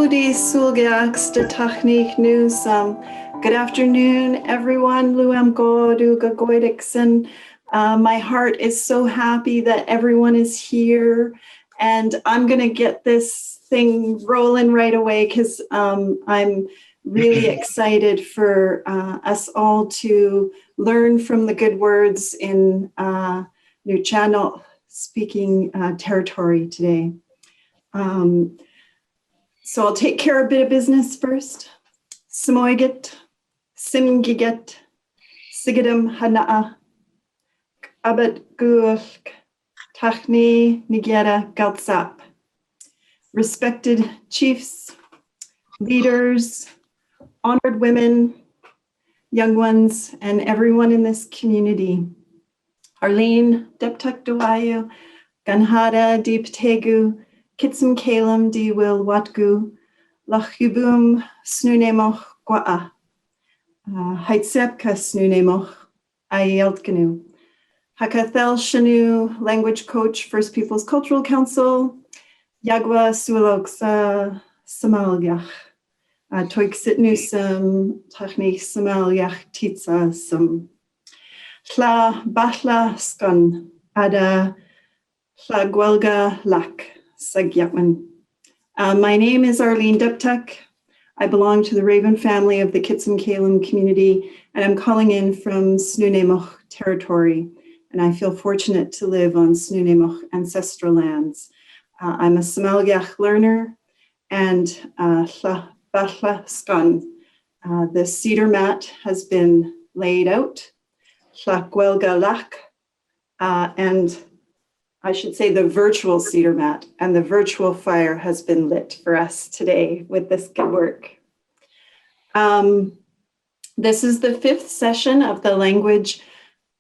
Udi Sulgax de Technique News. Good afternoon, everyone. Luam Godu Gagoidixon. My heart is so happy that everyone is here, and I'm going to get this thing rolling right away because I'm really excited for us all to learn from the good words in Nuu-Chah-Nulth speaking territory today. So I'll take care of a bit of business first. Samoyget, Simgiget, Sigadam Hana'a, Abad Guach, Tachni Nigera Galtsap. Respected chiefs, leaders, honored women, young ones, and everyone in this community. Arlene Deptak Duayu, Ganhada Deep Tegu, Kitsum Kalam Di Will Watgu, Lachubum Snunemoch Gwa'a, Heitzepka Snunemoch, Ayeltkanu, Hakathel Shanu, language coach, First Peoples Cultural Council, Yagwa Suloksa Samalyach, Toiksit Nusum, Tachnik Samalyach Titsa Sum, Tla Batla Skun, Ada Tla Gwelga Lak. My name is Arlene Deptak. I belong to the Raven family of the Kitsum Kalam community, and I'm calling in from Snuneymuxw territory. And I feel fortunate to live on Snuneymuxw ancestral lands. I'm a Samalgach learner and Batla Skun. The cedar mat has been laid out, Gwelga Lak, and I should say the virtual cedar mat, and the virtual fire has been lit for us today with this good work. This is the 5th session of the Language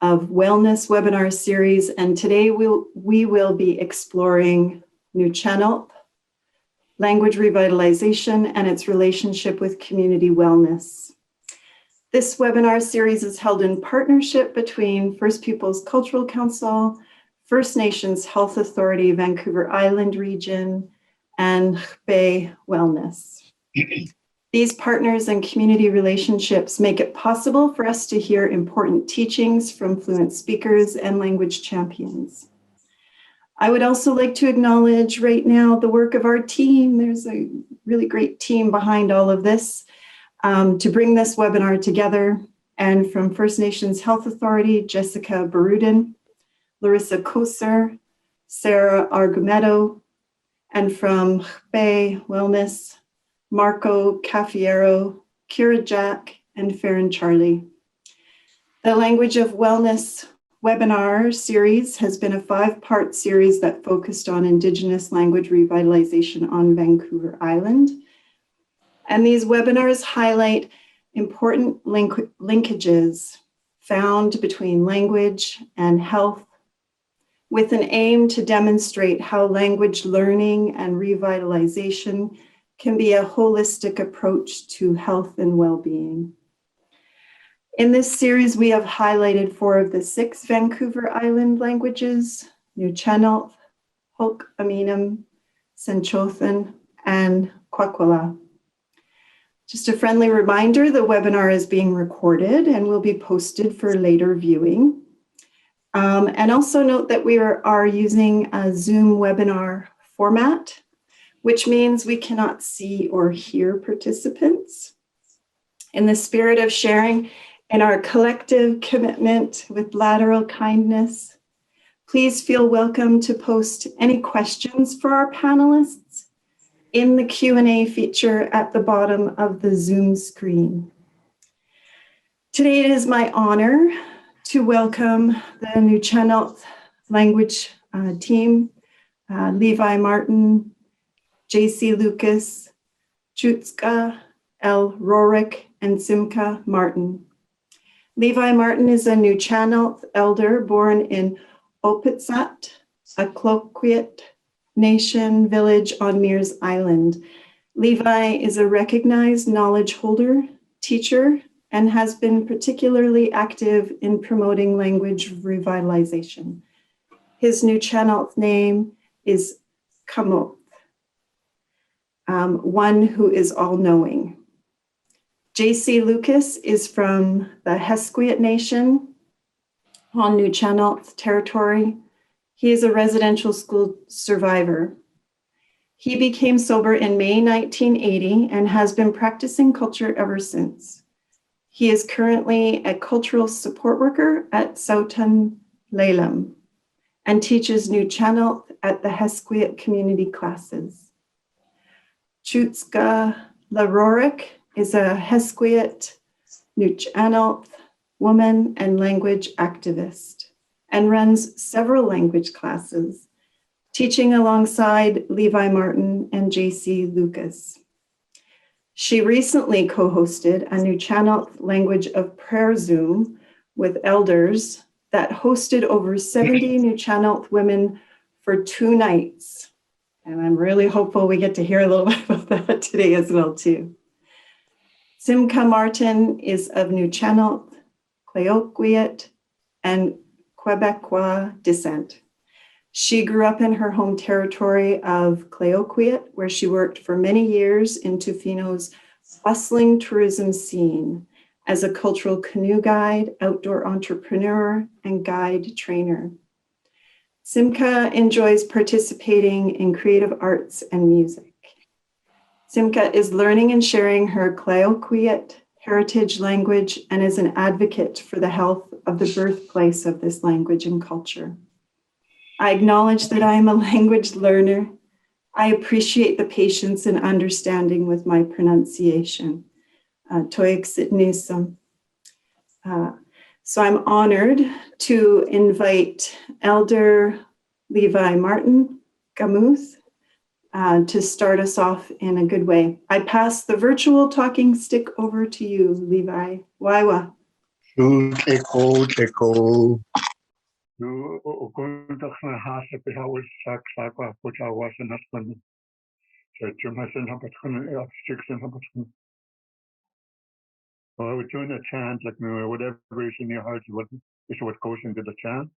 of Wellness webinar series, and today we will be exploring Nuu-Chah-Nulth, language revitalization, and its relationship with community wellness. This webinar series is held in partnership between First Peoples Cultural Council, First Nations Health Authority, Vancouver Island region, and Xpey Wellness. These partners and community relationships make it possible for us to hear important teachings from fluent speakers and language champions. I would also like to acknowledge right now the work of our team. There's a really great team behind all of this to bring this webinar together. And from First Nations Health Authority, Jessica Barudin, Larissa Koser, Sarah Argumedo, and from Xpey Wellness, Marco Cafiero, Kira Jack, and Farron Charlie. The Language of Wellness webinar series has been a 5-part series that focused on Indigenous language revitalization on Vancouver Island. And these webinars highlight important linkages found between language and health, with an aim to demonstrate how language learning and revitalization can be a holistic approach to health and well-being. In this series, we have highlighted 4 of the 6 Vancouver Island languages: Nuu-Chah-Nulth, Hulk Aminam, Senchothan, and Kwakwala. Just a friendly reminder, the webinar is being recorded and will be posted for later viewing. And also note that we are using a Zoom webinar format, which means we cannot see or hear participants. In the spirit of sharing in our collective commitment with lateral kindness, please feel welcome to post any questions for our panelists in the Q&A feature at the bottom of the Zoom screen. Today it is my honor to welcome the Nuu-Chah-Nulth language team, Levi Martin, JC Lucas, Jutska, L. Rorik, and Simka Martin. Levi Martin is a Nuu-Chah-Nulth elder born in Opitsat, a Cloquiet Nation village on Mears Island. Levi is a recognized knowledge holder, teacher, and has been particularly active in promoting language revitalization. His Nuu-Chah-Nulth name is Kamoth. one who is all-knowing. J.C. Lucas is from the Hesquiat Nation on Nuu-Chah-Nulth territory. He is a residential school survivor. He became sober in May 1980 and has been practicing culture ever since. He is currently a cultural support worker at Sautan Lalem and teaches Nuu-Chah-Nulth at the Hesquiat community classes. Chutska Larorik is a Hesquiat Nuu-Chah-Nulth woman and language activist and runs several language classes, teaching alongside Levi Martin and J.C. Lucas. She recently co-hosted a Nuu-Chah-Nulth language of prayer Zoom with elders that hosted over 70 Nuu-Chah-Nulth women for 2 nights. And I'm really hopeful we get to hear a little bit about that today as well, too. Simca Martin is of Nuu-Chah-Nulth, Clayoquot, and Quebecois descent. She grew up in her home territory of Clayoquot, where she worked for many years in Tofino's bustling tourism scene as a cultural canoe guide, outdoor entrepreneur, and guide trainer. Simca enjoys participating in creative arts and music. Simca is learning and sharing her Clayoquot heritage language and is an advocate for the health of the birthplace of this language and culture. I acknowledge that I am a language learner. I appreciate the patience and understanding with my pronunciation. Toixit Newsome. So I'm honored to invite Elder Levi Martin Gamuth to start us off in a good way. I pass the virtual talking stick over to you, Levi. Waiwa. We're doing a chant, like whatever is in your heart is what goes into the chant.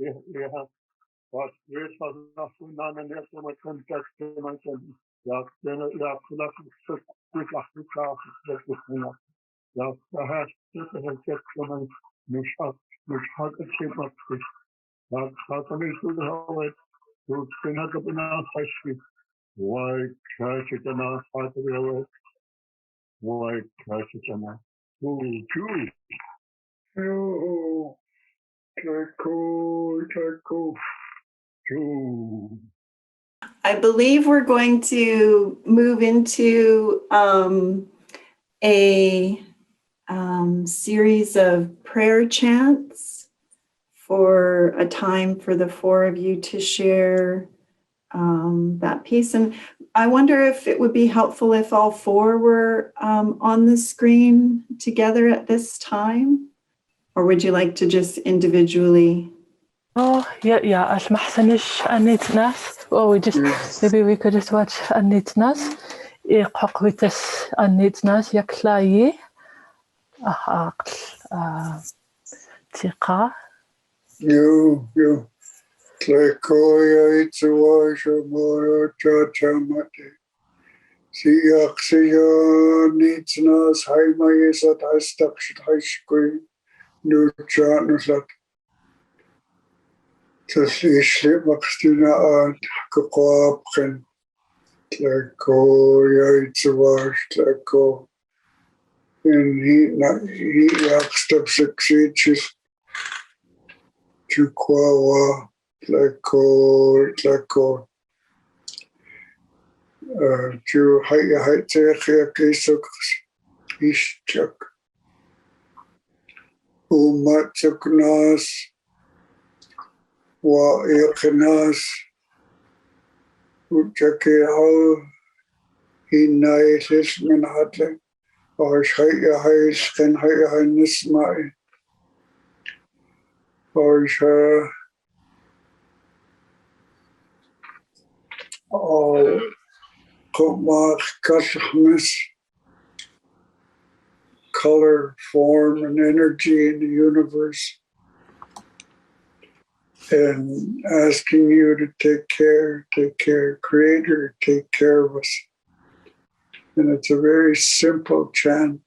Yeah. But we're not none and there's so much context to my son. Yeah, then yeah, so that's quick after class that's the thing. Yeah, perhaps this is a get from a Nuu-Chah to keep up with. Yeah, how can we do the way to spin up in our high. Why try to get our heart to the way? Why try to get our Nuu-Chuh. Oh, Taco. Choo. I believe we're going to move into a series of prayer chants for a time for the four of you to share that piece. And I wonder if it would be helpful if all four were on the screen together at this time, or would you like to just individually? Oh, yeah, as محسنش أنيتناس. Oh, maybe we could just watch أنيتناس. قوقويتس أنيتناس يكلاي. تيقا. You. Tlekoya itsuwasha moro chachamate. Siyaksiya nitsnas haimayesat hastakshit haishkui. Nuu-Chah-Nulth. Tas ishlip makstina at kakwapken. Tlekoya itsuwash tleko. And he yakstap succeeds chukwawa. Tleko. To height kisuk ishchak. Umatsuknas wa iknas uchakiho hinaitis minhate or height can nismai or Kumach Kashmis color, form, and energy in the universe, and asking you to take care, Creator, take care of us. And it's a very simple chant.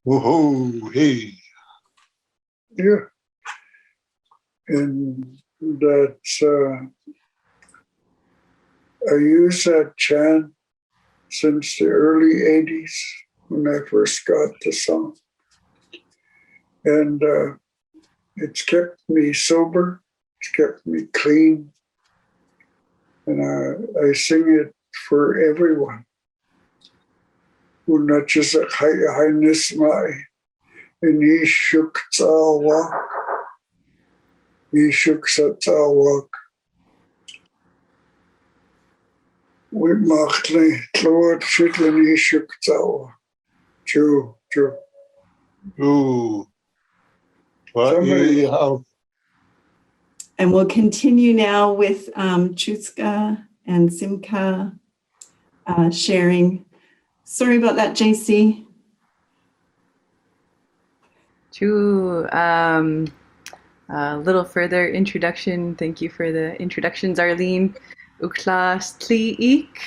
Woohoo! Hey. Yeah. And that's, I use that chant since the early 80s when I first got the song. And it's kept me sober, it's kept me clean. And I sing it for everyone who nudges a highness my and he shook walk. He shook walk. We machtly Lord Shitlan he shook walk. Chew. Ooh. Somebody- And we'll continue now with Chutzka and Simka sharing. Sorry about that, JC. To a little further introduction. Thank you for the introductions, Arlene. Uklas Tliik,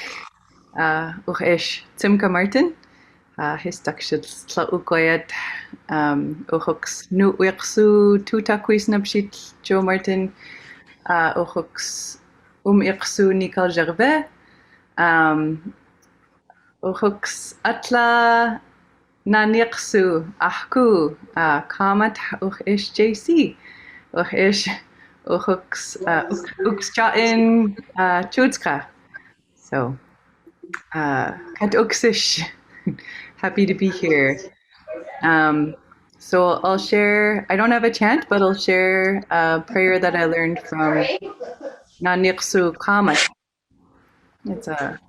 Uchesh Timka Martin, Histakshit Tla Ukoyat, Uchoks Nuu-Chah-Nulth Tutakwis Napshit Joe Martin, Uchoks Iksu Nikal Gervais, Uchoks Atla Naniqsu Ahku Kamat Uchesh JC. Uchesh Uxchain Chutska. So Kat Uxish. Happy to be here. So I'll share, I don't have a chant, but I'll share a prayer that I learned from Naniqsu Kamat. It's a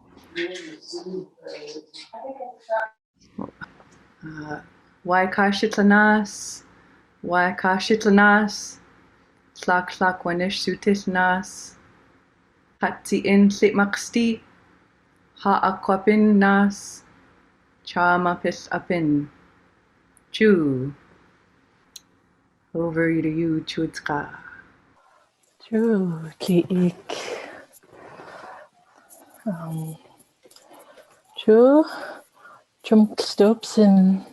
Waikashitlanas, Tlak Wanish Sutilnas, Hatsi in Tlitmaksti, Ha'akwapin Nas, Chamapis Apin. Chu. Over to you, Chutzka. Chu Tliik. Chu Chum stops in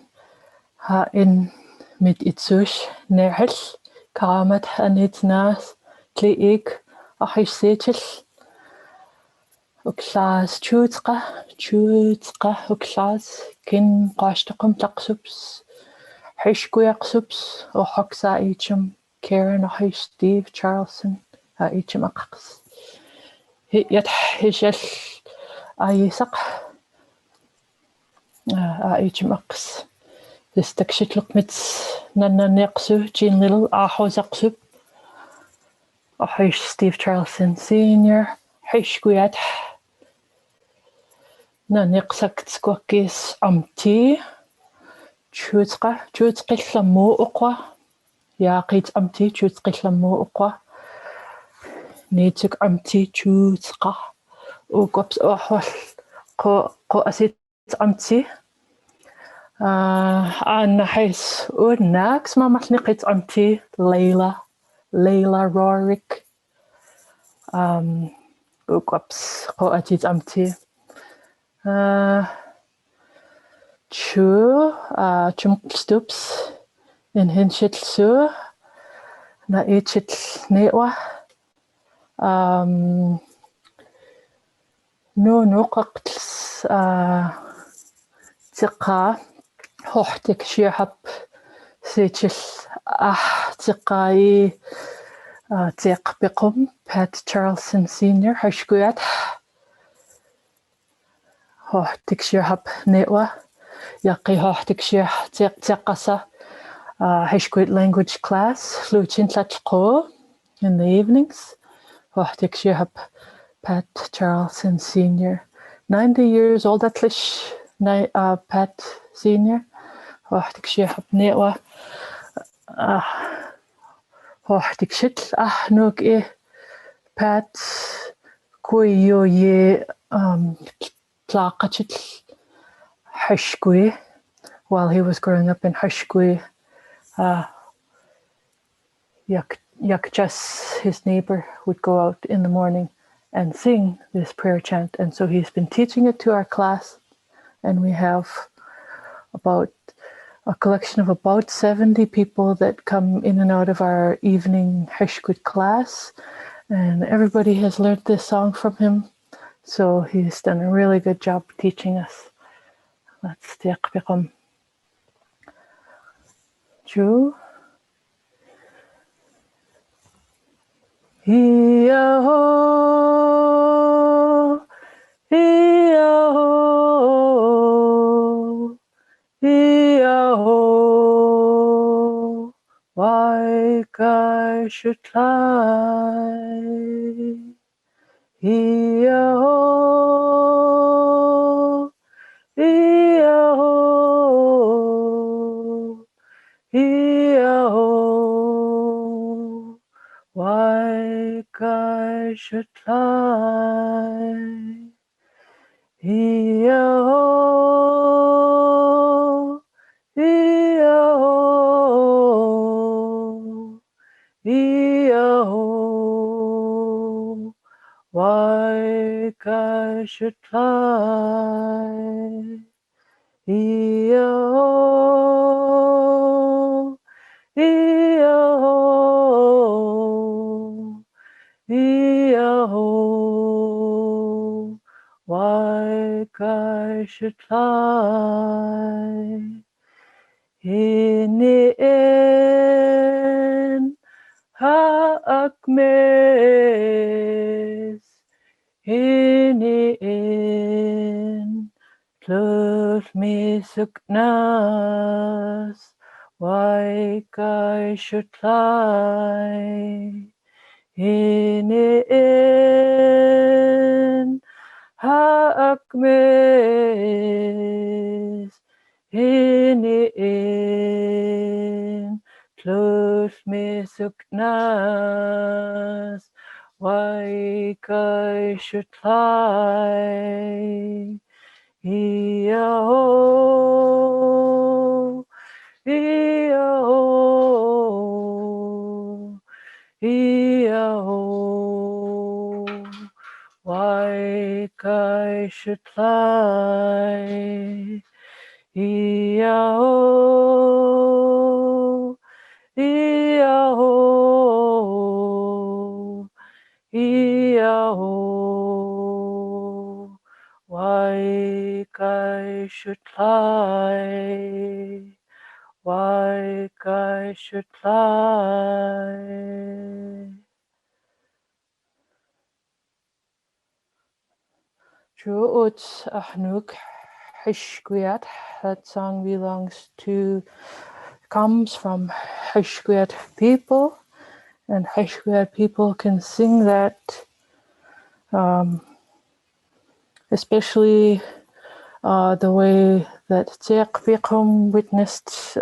ha in mit itsush nerhel kamat anit nas Tliik ahish setil uklas Chutzka uklas kin qashtakum taqsups Hishkuyaqsups o Hoxa Ichum Karen Ohish Steve Charlson Ichum Aqs Yet Hishel Ayisaq Ichum Aqs This Takshit Lukmits Nana Neqsu Jean Little Ahozaqsup Ohish Steve Charlson Senior Hishkuyat Naniqsak Squakis Amti Chutzqillammu uqwa Yaqit amti chutzqillammu uqwa Nituk amti chutzqa Uqops ohol qo asit amti Anahis Urnax mamalniqit amti Leila Rorick Uqops qo atit amti Chumstups in Hinchitl Sur na Ichitl Newa no qaqtls Tiqa Hohtik Shihap Sichil Tiqai Tiq Biqum Pat Charlson Senior Hashkuyat Hohtik Shihap Newa Yaqi Hohtik Shih Tiqasa Hishquit language class Luchin Tlatqo in the evenings Hohtik Shihap Pat Charlson Senior 90 years old atlish Pat Senior Hohtik Shihap Newa Hohtik Shitl Nuk Pat Kuyo ye Tlaqachitl Hishqui while he was growing up in Xpey, Yakjas, his neighbor, would go out in the morning and sing this prayer chant. And so he's been teaching it to our class. And we have about a collection of about 70 people that come in and out of our evening Xpey class. And everybody has learned this song from him. So he's done a really good job teaching us. Let's take Beckham. True. Hi-ya-ho, hi-ya-ho, hi-ya-ho, why should I? Hi-ya-ho, hi-ya-ho, hi-ya-ho, why should I? Hi-ya-ho, hi-ya-ho, hi-ya-ho, why should I? Hi-ya-ho, hi-ya-ho, hi-ya-ho, why should I? Hiniin ha'akmes, hiniin tluth misuknas, why should I? Hiniin ha'akmes, hiniin tluth misuknas, why should I? Hi-ya-ho, hi-ya-ho, hi-ya-ho, why should I? Hi-ya-ho, hi-ya-ho, hi-ya-ho, why should I? Why should I? Nuu-Chah-Nulth. That song comes from Xpey people, and Xpey people can sing that, especially the way that Xpey witnessed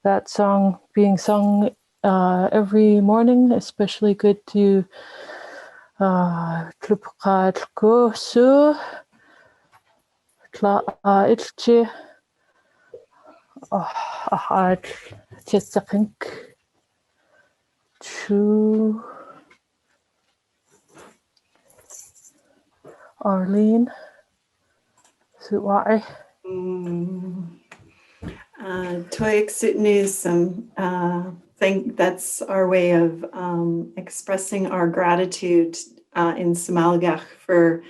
that song being sung every morning, especially good to Tlupqat Kusu, Tla Ilche, Ahad Chetsakink, Chu Arlene, Suwai. Toik Sitnusum, that's our way of expressing our gratitude in Samalgach for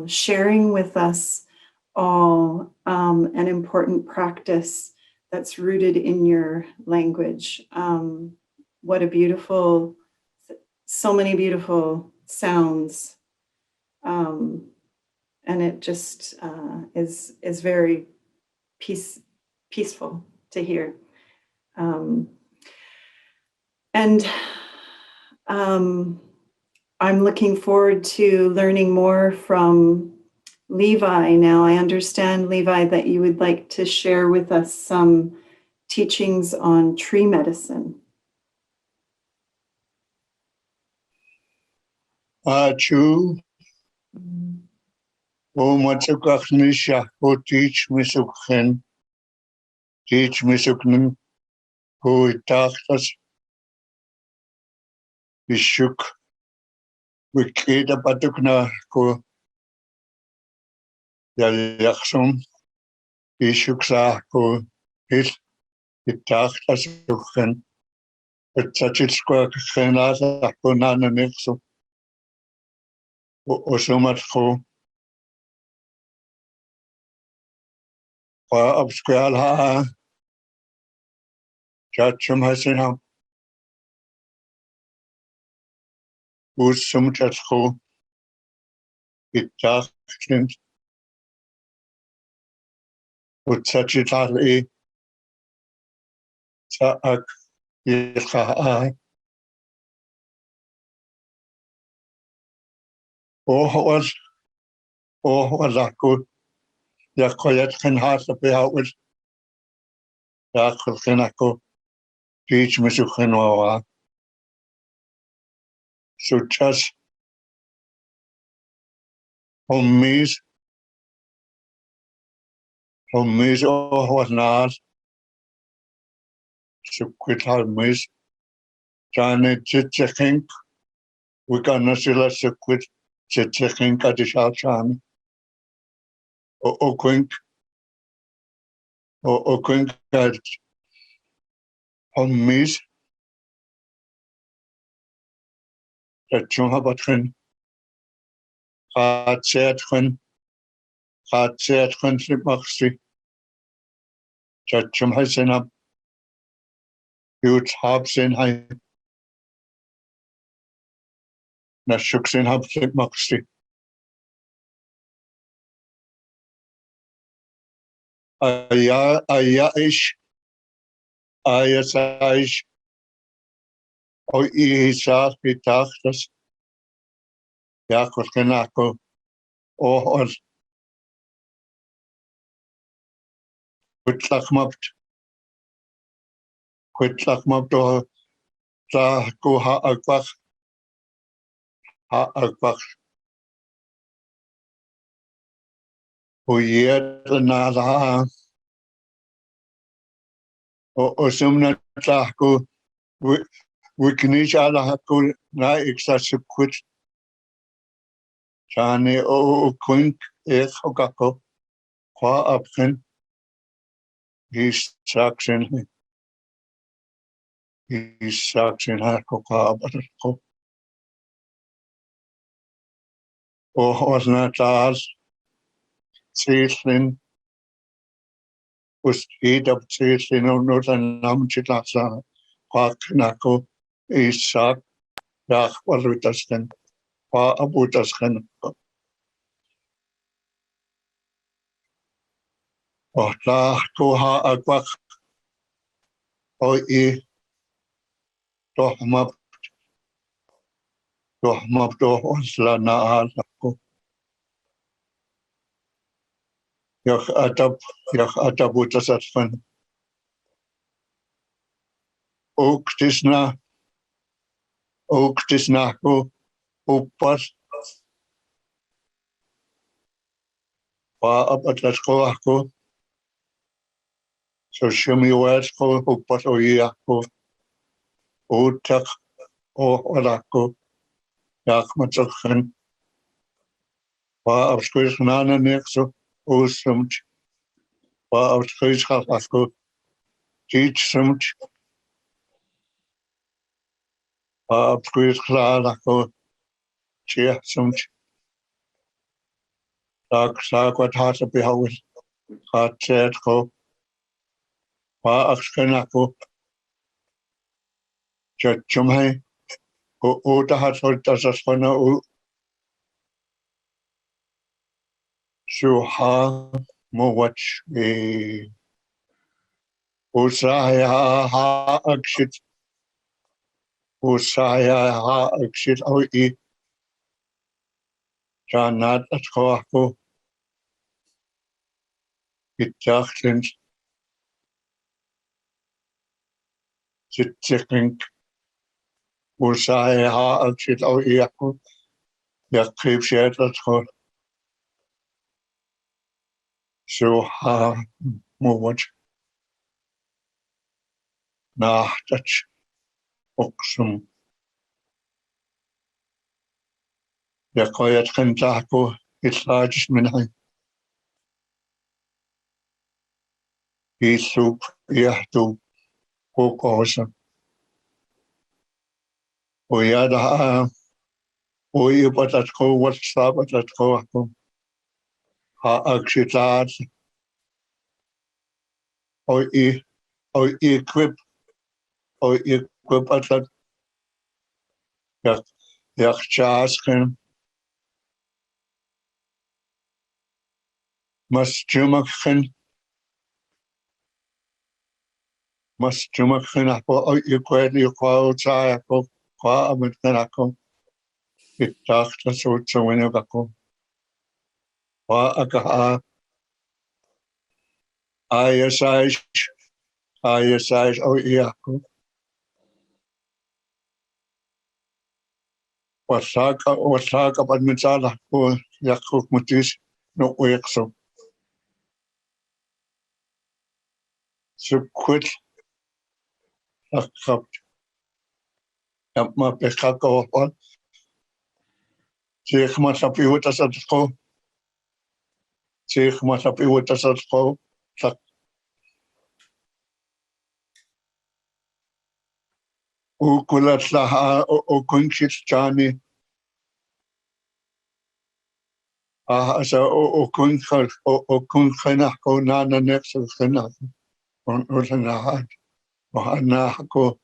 sharing with us all an important practice that's rooted in your language. What a beautiful, so many beautiful sounds. And it just is very peaceful to hear. I'm looking forward to learning more from Levi now. I understand, Levi, that you would like to share with us some teachings on tree medicine. Chu, o matsukach nisha, o teach misukhen, teach me suknin who it tachtas bishuk wikida patukna ko yaksum bishuk sa ko hil it tachtas ukhen tsachit skwa khenasa ko nananexo osomat ko upscale ha chachum hasinam usum chatko itachtin utsachitali saak yekha was aku yakoyat kan hasa behawit yakul kan aku teach me sukhenwa so just homies was nas sukwit homies jane chitchink we gonna sila sukwit chitchink adishal chami o kwink at homies that chunga batrin hat set slipmaxi chachum hasenap huge hobsin hai na shuksin hab slipmaxi ish ayasaish o isa pitachtas yakul kenako o Quitlakmap to sa ko ha agpak huyet na la o sumna ta ko wiknisha la ko na iksa sukwit chane o kwink hokako kwa apken he's saxin hako kwa abatko o was na tas seaslin was heat up seaslin no nam chitlasa kwa knako isak yak walutasken kwa abutasken o la ko ha agpak o tohmap osla na alako yak atabutasatfen oktisna ko upas kwa abatlasko ako so shumi wasko upas o yako utak o alako yak matsakhen kwa abskuis nana nexo usumt kwa abskuis asko teach sumt kwa abskuis alako chia sumt sak wat hasa behawis hat set ko kwa abskenako chumai o ta hat tasasfana o Suha Mowach Usaya ha akshit oi janat atkoako itachlin sitchink Usaya ha akshit oi ako yakrib shet atko Suha Mowach nahtach oksum. Yakoyat kentako islajis minai. Isup yahtu kokosa. Oyada oyipatatko whatsapatatko ako. Ha akshitat. Oy equip atat. Yak chasken. Mas jumakchen ako oyikwedi kwa utsaya ako. Kwa amitkan ako. Itakta sutsa winyag ako. Kwa akaha. Ayasaj oyako. Wasaka padmitsala ko yakuk mutis no uyakso. So quit akap. Ma pekako on. Zich masapi utasatko. Zich masapi utasatko. Sak. Ukulat laha o kunchit chani. Asa o kunchana ko nana nexo khana. On utanahat. Ohana ko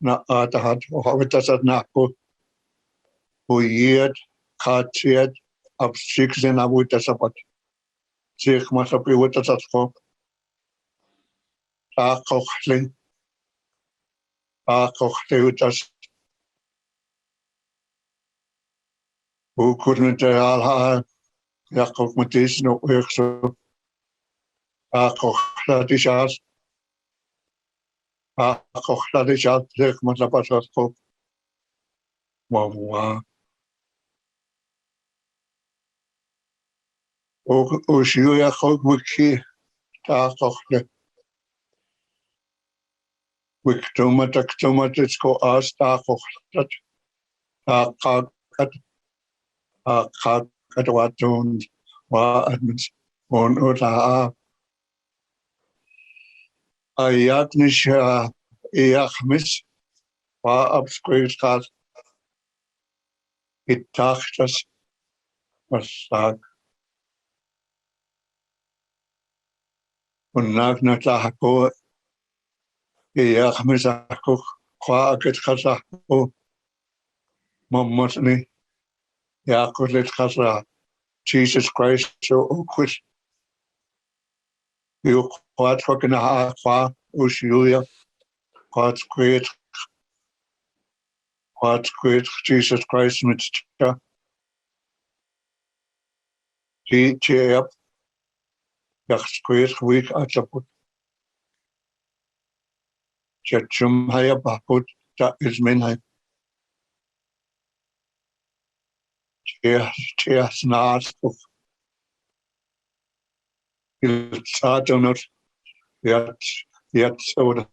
na atahat. Ohavitasat nako. Uyed katiet ab sikzen abutasapat. Zich masapi utasatko. Akochling. Utas. Ukurnte alha. Yakok mutis no uyakso. Akochladishas. Akochladishas. Zich masapasatko. Wawa. Oshiuya chok wiki. Takochle. Wiktomataktomatitsko as takochlat. Akakat. Akakatwatun. Wa admins. On utaha. Ayatnish iachmis. Wa absquiskas. Itachtas. Wasag. Unagnatahako. Iachmis akuk. Kwa akitkasako. Momotni. Yakulit kasa. Jesus Christ so quit. You quite fucking a qua Ushuya. Quite great Jesus Christ Mitcha. He cheer up. Yaks great week at the put. Chachum haya bakut. That is min. Cheers nas. Il Sadonut. Yet soda.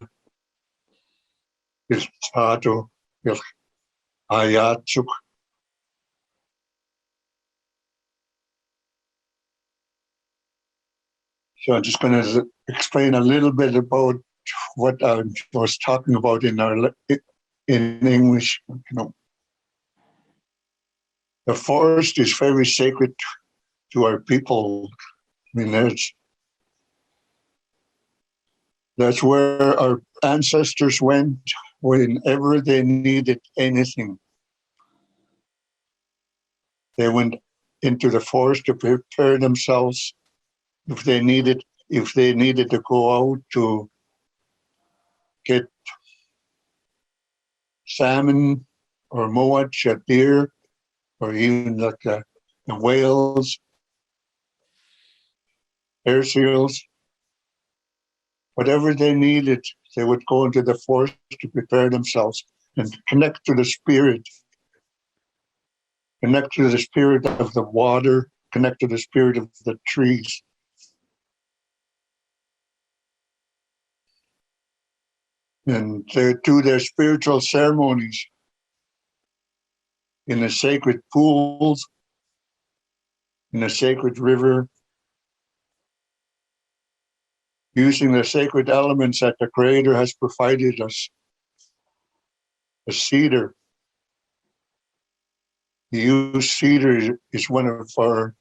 Il Sado. Ayatsuk. So I'm just going to explain a little bit about what I was talking about in English. You know, the forest is very sacred to our people. I mean, that's where our ancestors went whenever they needed anything. They went into the forest to prepare themselves if they needed to go out to get salmon or moach, a deer, or even like the whales, air seals, whatever they needed, they would go into the forest to prepare themselves and connect to the spirit of the water, connect to the spirit of the trees. And they do their spiritual ceremonies in the sacred pools, in the sacred river, using the sacred elements that the Creator has provided us. The cedar. The used cedar is one of our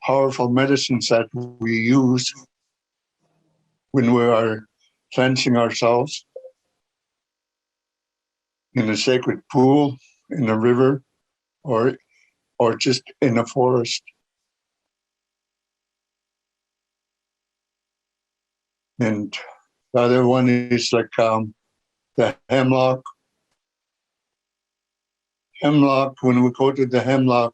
powerful medicines that we use when we are cleansing ourselves in a sacred pool, in a river, or just in a forest. And the other one is like the hemlock. Hemlock, when we go to the hemlock,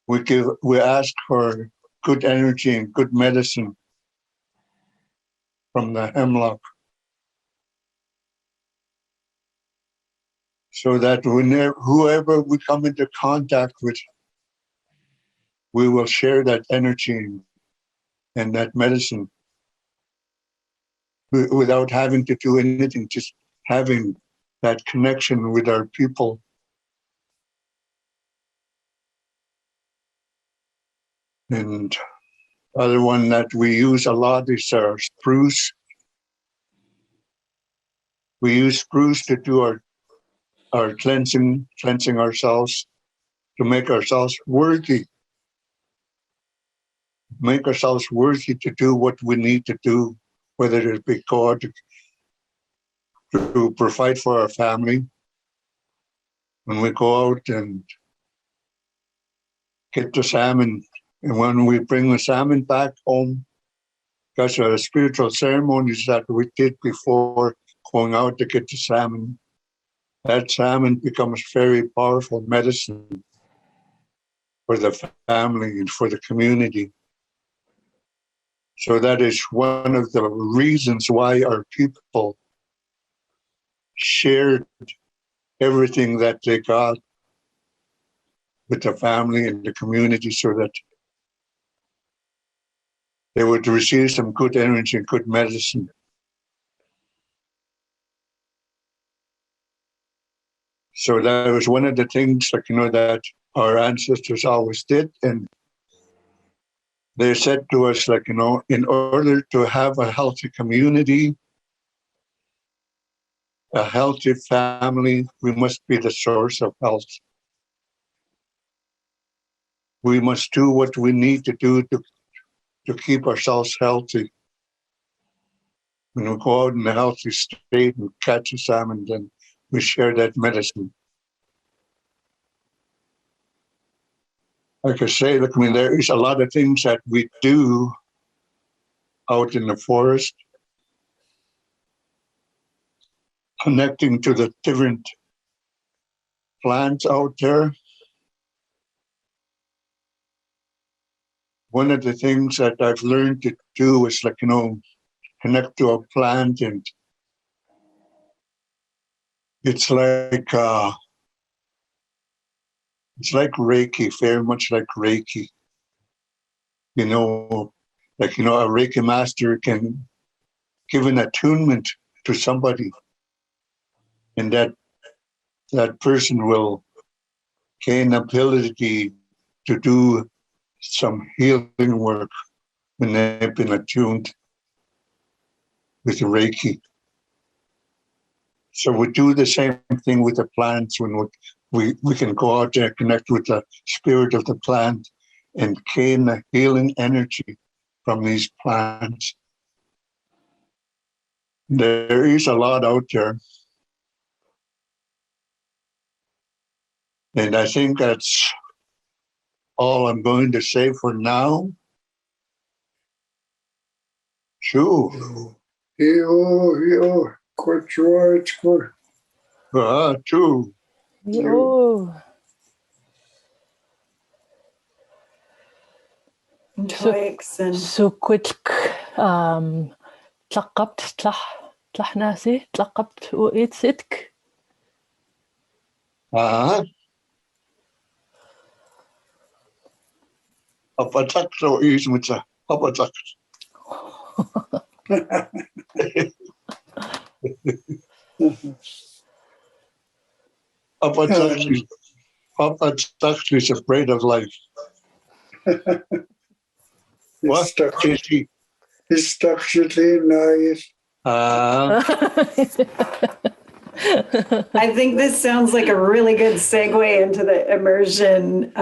we ask for good energy and good medicine from the hemlock, so that whoever we come into contact with, we will share that energy and that medicine without having to do anything, just having that connection with our people. And other one that we use a lot is our spruce. We use spruce to do our cleansing ourselves, to make ourselves worthy to do what we need to do, whether it be God to provide for our family. When we go out and get the salmon, and when we bring the salmon back home, because of the spiritual ceremonies that we did before going out to get the salmon, that salmon becomes very powerful medicine for the family and for the community. So that is one of the reasons why our people shared everything that they got with the family and the community, so that they would receive some good energy and good medicine. So that was one of the things, like, that our ancestors always did. And they said to us, like, in order to have a healthy community, a healthy family, we must be the source of health. We must do what we need to do to keep ourselves healthy. When we go out in a healthy state and catch a salmon, then we share that medicine. Like I say, look, there is a lot of things that we do out in the forest, connecting to the different plants out there. One of the things that I've learned to do is, like, connect to a plant, and it's like Reiki, very much like Reiki. Like, a Reiki master can give an attunement to somebody, and that person will gain ability to do some healing work when they've been attuned with Reiki. So we do the same thing with the plants. When we can go out there, connect with the spirit of the plant, and gain the healing energy from these plants. There is a lot out there. And I think that's all I'm going to say for now. True. True. Oh. So quick تلقبت تلح ناسي تلقبت وإيت ستك. Apatak so is with a apatak. Papa's actually afraid of life. What? Casey? He's stuck nice. I think this sounds like a really good segue into the immersion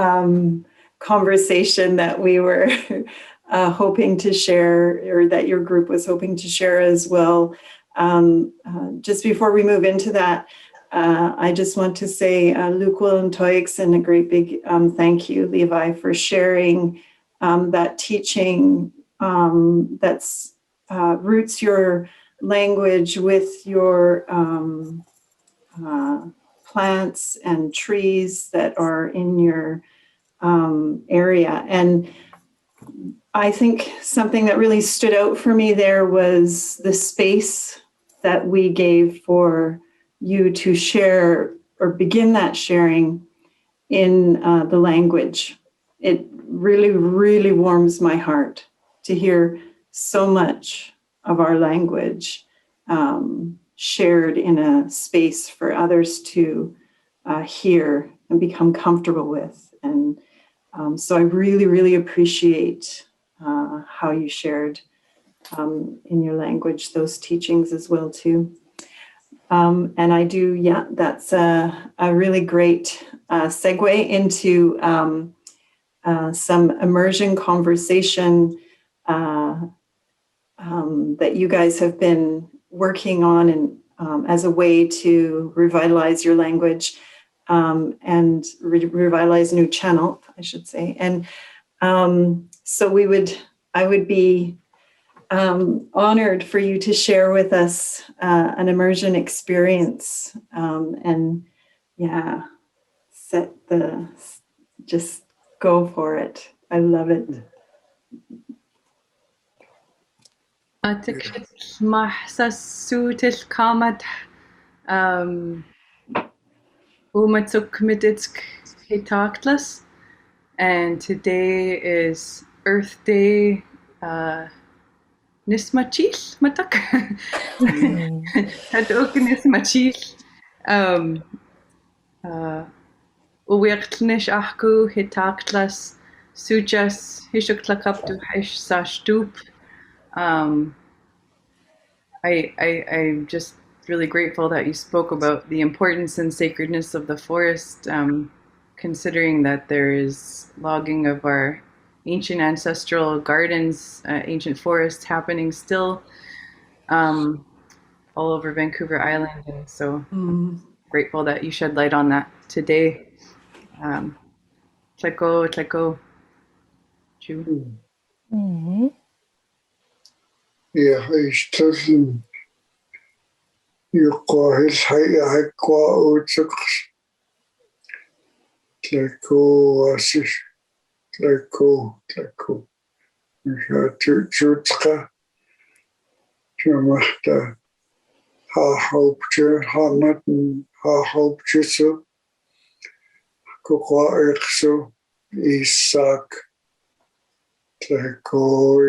conversation that we were hoping to share, or that your group was hoping to share as well. Just before we move into that, I just want to say Lukwil and Toix, and a great big thank you, Levi, for sharing that teaching that's roots your language with your plants and trees that are in your area. And I think something that really stood out for me there was the space that we gave for you to share or begin that sharing in the language. It really, really warms my heart to hear so much of our language shared in a space for others to hear and become comfortable with. And so I really, really appreciate how you shared in your language those teachings as well too. And I do, that's a really great segue into some immersion conversation that you guys have been working on, and as a way to revitalize your language and revitalize Nuu-Chah-Nulth, I should say. And so I would be honored for you to share with us an immersion experience, and just go for it. I love it. أعتقد ما حسسوت الكامت ومتسوك مدتك هيتاكتلس, and today is Earth Day. Nismachil matak. Hadok nismachil. Uwirtnish ahku hitaktlas sujas hishuklakaptu hish sashtup. I'm just really grateful that you spoke about the importance and sacredness of the forest, considering that there is logging of our ancient ancestral gardens, ancient forests happening still all over Vancouver Island. And so grateful that you shed light on that today. Tleko, Chu. Yeah, he's talking. You call his high qua utsaks. Tleko, asish. Tleko. Chutska. Chamachta. Ha hopje, ha matten, ha hopje so. Kukwa ekso. Isak. Tleko,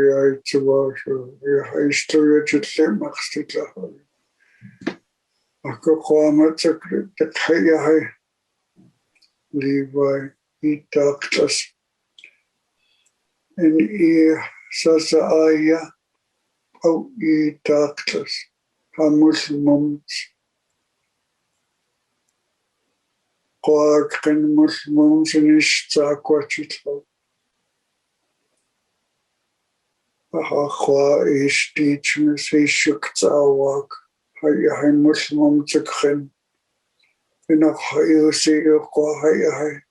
ya itchawasho. Ya historia chitle maxtitla. Kukwa matsak. Tekhaya. Levi. Itaktas. En sasa aya. Au itaktas. Ha Muslims. Qakan Muslims nish tsakwachitlo. Ha qua ish teachings ishuk tsawak. Hay Muslim tsikhin. Ina hayu si qua hay.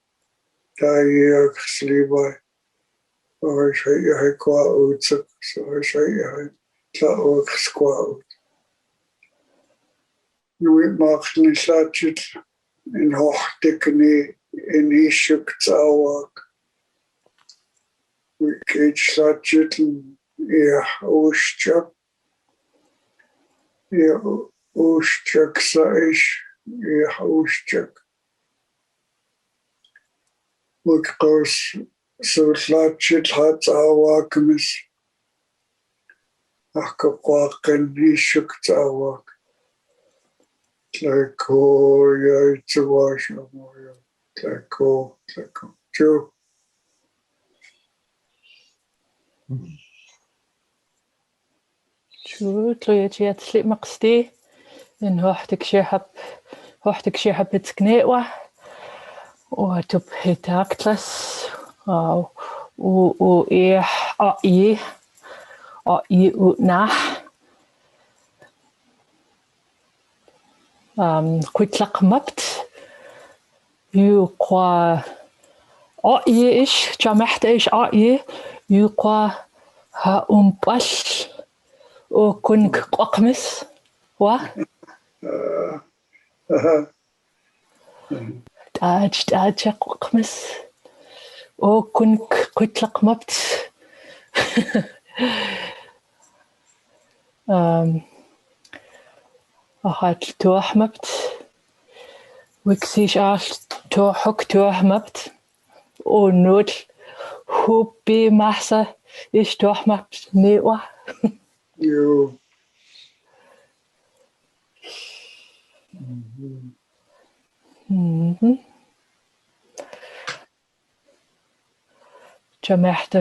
Dayak Levi. Or hay qua utsak. So hay tawak squaw. We marked in Sachit in Hochtikni in Ishuk Tsawak. We cage Sachit in Oshchak. Oshchak Saish. Oshchak. We goes so Sachit had Tsawakamis. Akawakan Ishuk Tsawak. Tlako ya itawasha moya. Tlako. Joe. شو تلويتي تسليق مقصدي إن هوحتك شي حب تكنيقوة وتب هتاكتلس وإيح أي ونح كويت لقمبت يقوى أي إيش جامحت إيش أي يقوى ها بش وكنك قمس وا تاج قمس وكنك كنت لقمبت أخذت توحمبت وكسيش توحمبت ونوت هو بمحسة إيش توحمبت نيوة You. جمعت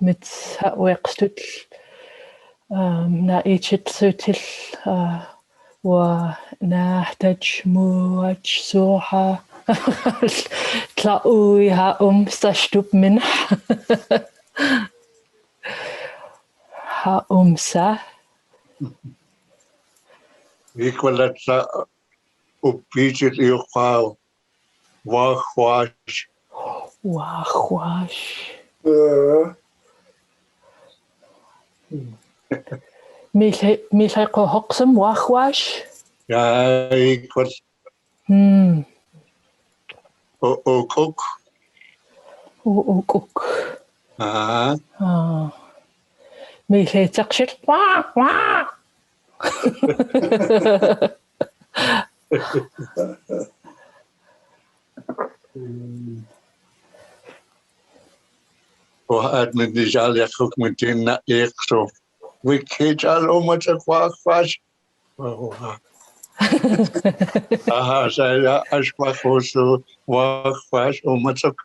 mit وقستل نائتشت سوتل ونحتاج موج سوحة تلاقوها استشتب منح ها سا Equal upijit iuqao wahwash. وخواش Uh, ميلي قوهقسم وخواش Ja, equal cook. وكوك ميلي تقشل وا وهاد من نجال يخوك من دينا يقصو ويكيجال أمتك وahwash. Saya ashbach also wahwash أمتك.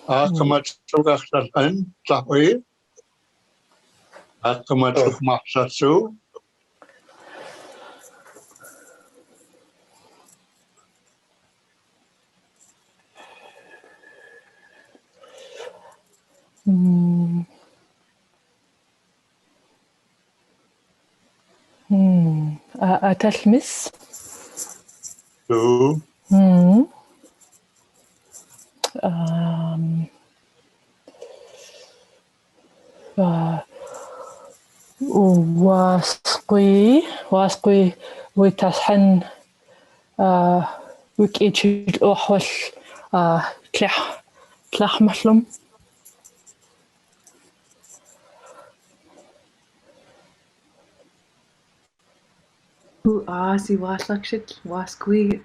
Akamatsu gachtalan tahui. Akamatsu mahsatsu. أتلمس Tu. واسقي ويتسحن ويكيتشيل أحول تلح مسلم Si waslakshit waskwi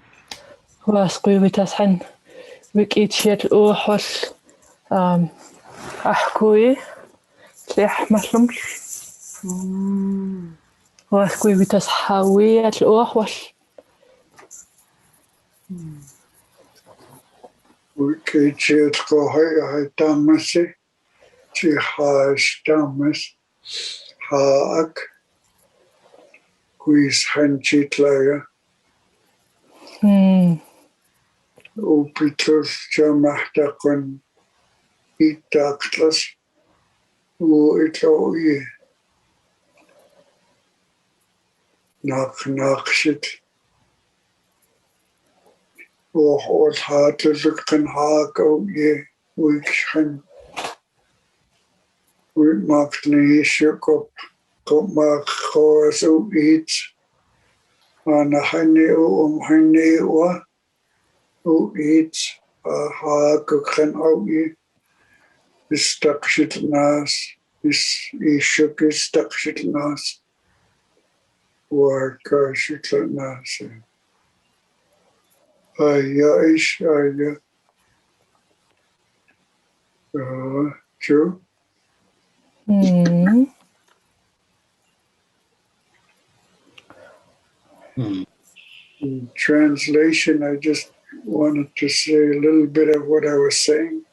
واسقي ويتسحن ويكيتشيل أحول أحكوي تلح مسلم واسقي ويتسحوي الأحول Wikichit kohai tamasi, chihas tamas, haak, quiz hanchitlaya, upitus jamahtakon, itaklas, itoye, nakshit, or hartlukan hako ye, wikshan, wikmakni shukop, kopmak hoasu eats. Ana hani hani wa eats ha kukhan augi istakshit nas ishuk istakshit nas wa kashit nas ish, true. Mm. In translation, I just wanted to say a little bit of what I was saying.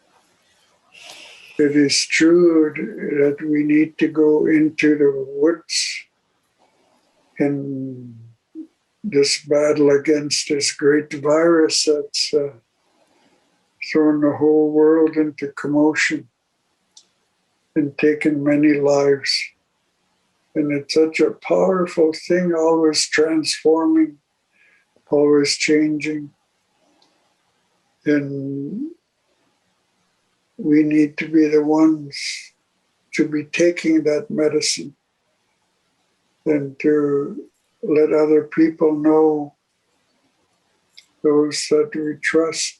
It is true that we need to go into the woods in this battle against this great virus that's thrown the whole world into commotion and taken many lives. And it's such a powerful thing, always transforming, always changing. And we need to be the ones to be taking that medicine and to let other people know, those that we trust,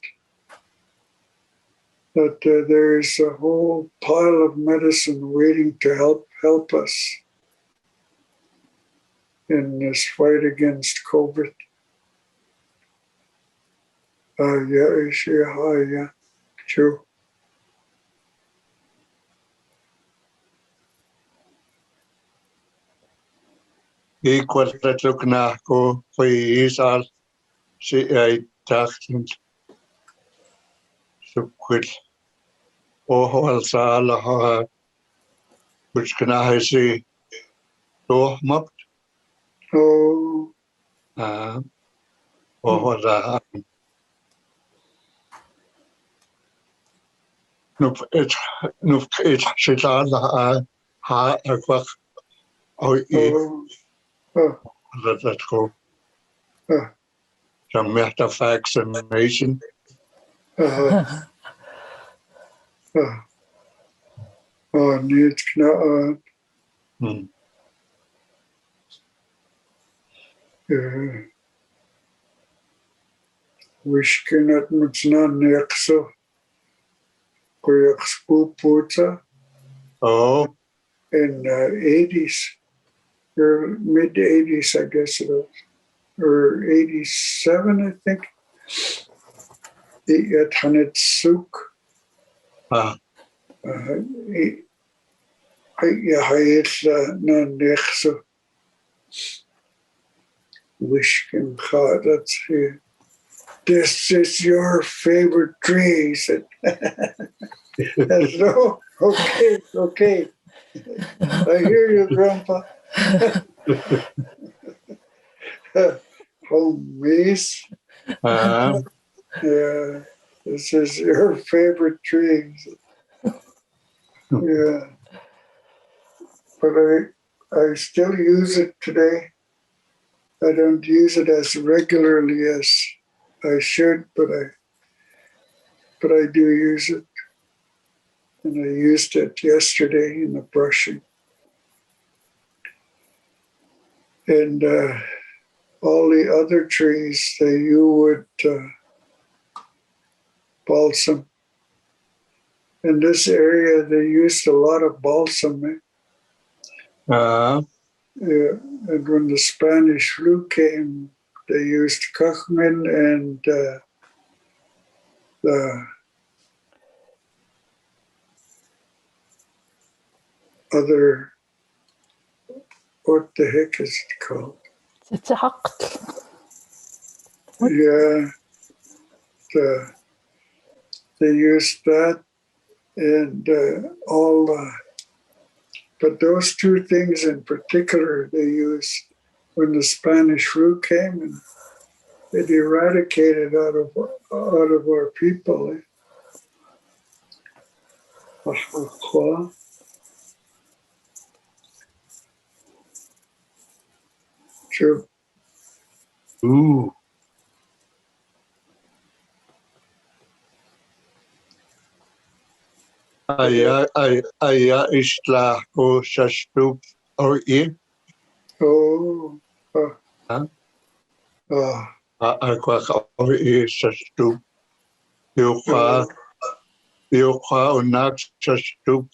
that there is a whole pile of medicine waiting to help us in this fight against COVID. True. Equal that look na ko is all si ay taxing so quit all sa ala which can I say to map Oh, oh no it sit all ha aqua oh oh, oh, that go oh, some meta vaccination oh, oh, needs na wish cannot much na nexo kuya puta oh in 80s or mid 80s, I guess it was, or 87, I think. At Hanit Suk. Wishkin Kha, that's here. This is your favorite tree, he said. No, okay. I hear you, Grandpa. Home miss. Yeah, this is your favorite tree. Yeah, but I still use it today. I don't use it as regularly as I should, but I do use it. And I used it yesterday in the brushing. And all the other trees that you would balsam. In this area, they used a lot of balsam. Yeah, and when the Spanish flu came, they used Kachmin and the other, what the heck is it called? It's a haq. Yeah, they used that and all, but those two things in particular they used when the Spanish flu came, and it eradicated out of our people. True. ooh Aya isla ko sa stoop or Oh, aqua or sa stoop Yuka unak sa stoop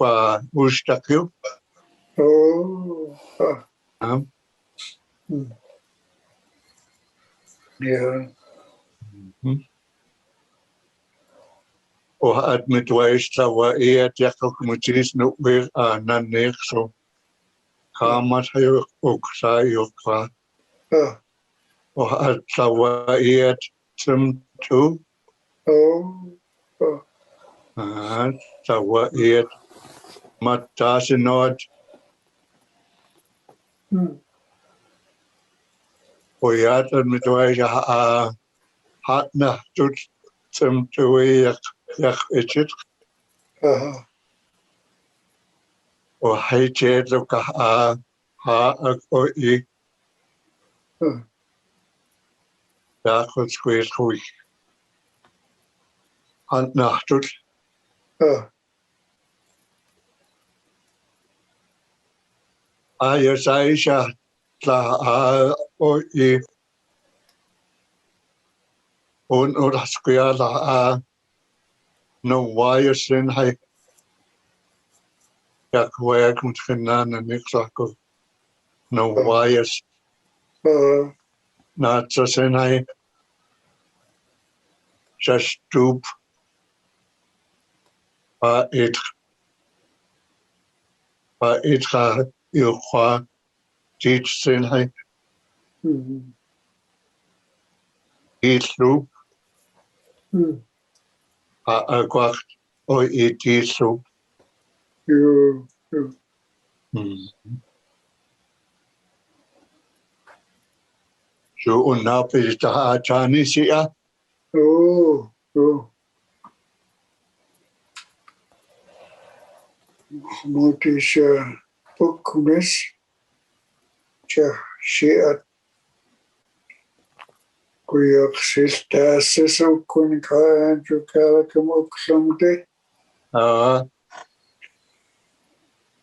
ustakyo yeah. Og at mit waist wa at jeg kommer til nu ved nan nek så kammer jeg og sig jo kvar. Og at wa at som to så wa at matas not og jeg at mit waist hat na tut som to jeg et og hej til du kan og I der kunne sgu han nachtut jeg sagde jeg klar og I og der skulle jeg der no wire sin hej jeg kunne ikke finde ikke så godt no wires not så sin hej just stoop et jo fra dit sin hej et loop godt og et dit loop så under der har Tani siger Motish bookmis Shiat Kuyak Sistas so Kunika Andrew Calicamook someday.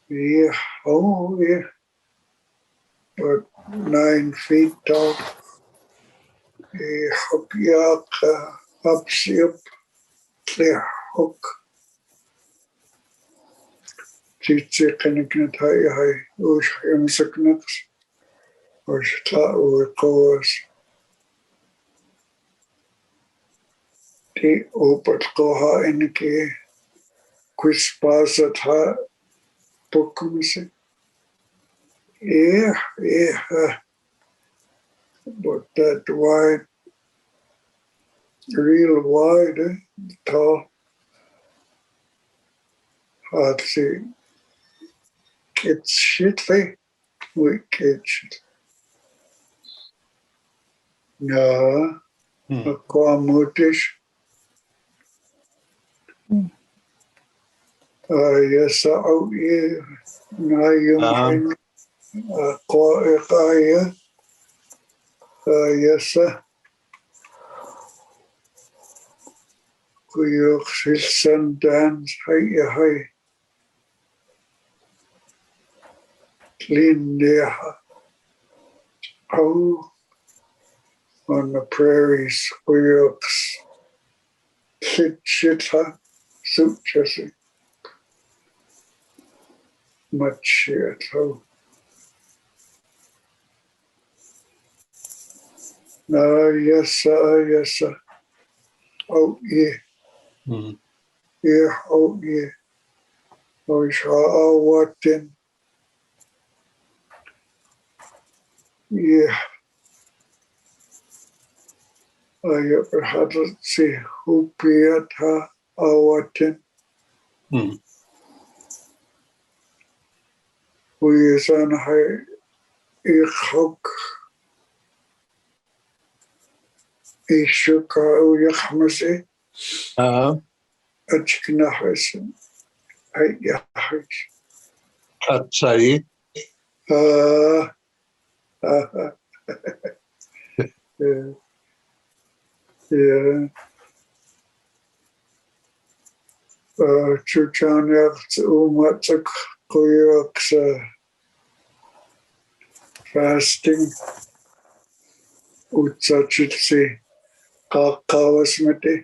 Yeah, but 9 feet tall. A hook yak up ship, clear hook. Teacher connected high, Ush Hemsaknets, or Stat or Coas. The Opat Koha in the key, Quispas at her book music. Yeah, but that wide, real wide, tall. I'd say it's shitly, wicked shit. No, Aquamutish. Yes, out here, Nayum, Aquaia. Yes, sir. Kuyok Silsan dance, high. Clean there. Oh, on the prairies, Kuyoks. Shit, suit Jesse. Much shit, oh. Yes, sir. Oh, yeah. Yeah, oh, yeah. Oh, I walked in. Yeah. I had to see who Piat ha walked in. We is on high. Ich hook. Ich shook out Yahmasi. Achknahas. Yeah. At say yeah. Nuu-Chah-Nulth umatak Kuyoks fasting. Utsachitsi kakawasmati.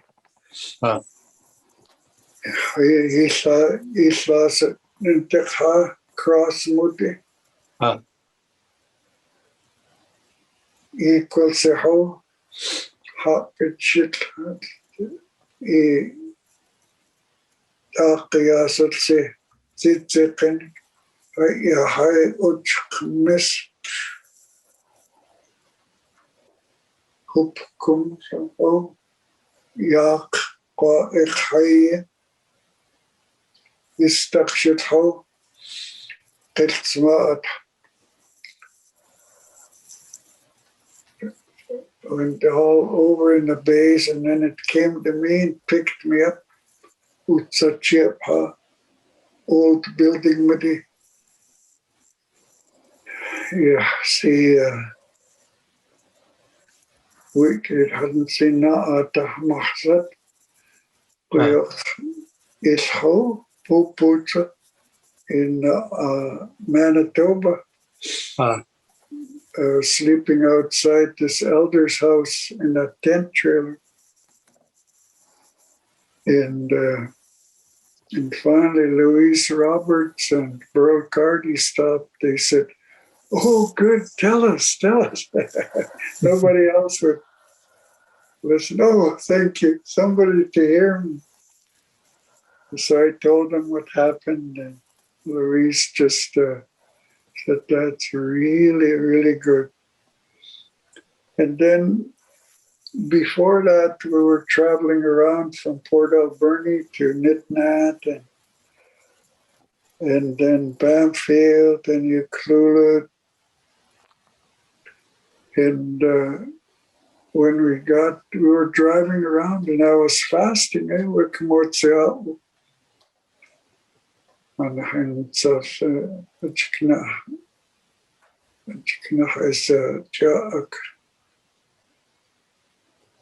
Islas nintekha crossmuti. Equal seho Hakachit Akiyasat se Zitzikin Yahai Uchmis Hupkum O Yak Qua Ikhai Istakshit Ho Kiltsmaat. Went all over in the base, and then it came to me and picked me up. Utsachipha, old building madi. Yeah, see, we hadn't seen Nuu-Chah Mahzat. Ilho, Puputsa in Manitoba. Sleeping outside this elder's house in a tent trailer. And finally, Louise Roberts and Burl Carty stopped. They said, "Oh, good, tell us. Nobody else would listen. Oh, thank you. Somebody to hear me." So I told them what happened, and Louise just said, "That's really, really good." And then before that, we were traveling around from Port Alberni to Nitnat and then Bamfield and Ucluelet. And when we were driving around and I was fasting, we came out to on the hands of Chiknah is Jaak.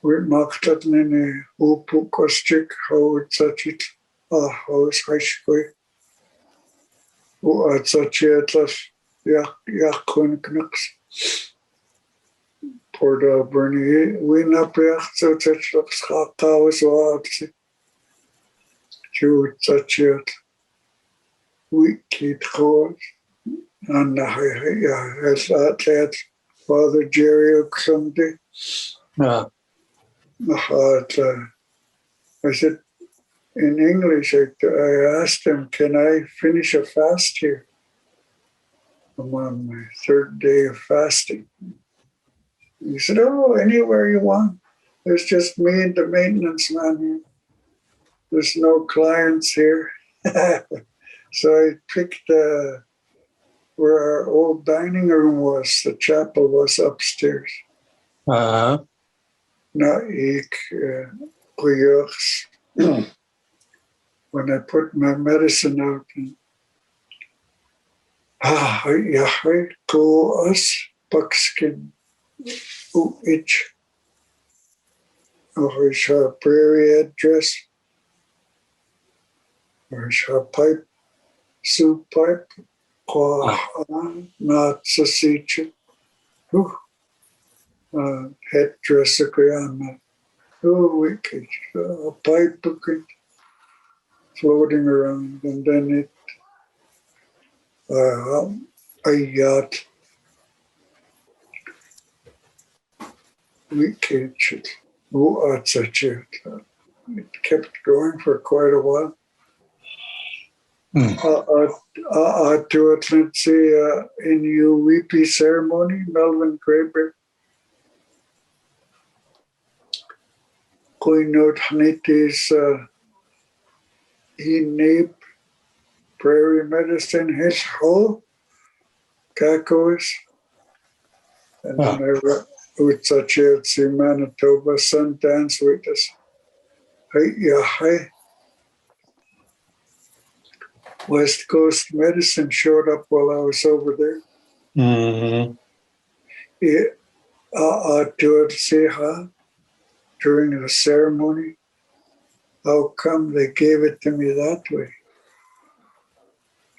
We mocked at Nene, Upu Kostik, how it's such it, how it's Hashkoi, who are such it, Yakun Knux, Port Alberni, we not be so such Hakawas or Jew such it, we keep hoes, and as that Father Jerry Oxumdi. I said, in English, I asked him, "Can I finish a fast here?" I'm on my third day of fasting. He said, "Oh, anywhere you want. There's just me and the maintenance man here. There's no clients here." So I picked where our old dining room was. The chapel was upstairs. When I put my medicine out, go us buckskin, itch, or a prairie address, or a pipe, soup pipe, not sausage, headdress, wicked, a pipe floating around, and then a yacht. Wicked. It kept going for quite a while. To it, let's see, in UWP ceremony, Melvin Graber, Queen Nuu-Chah-Nulth's Nip, prairie medicine, his whole Kakos. And then I wrote with such a Manitoba, Sundance with us. Hey. West Coast Medicine showed up while I was over there. Mm-hmm. During the ceremony, how come they gave it to me that way?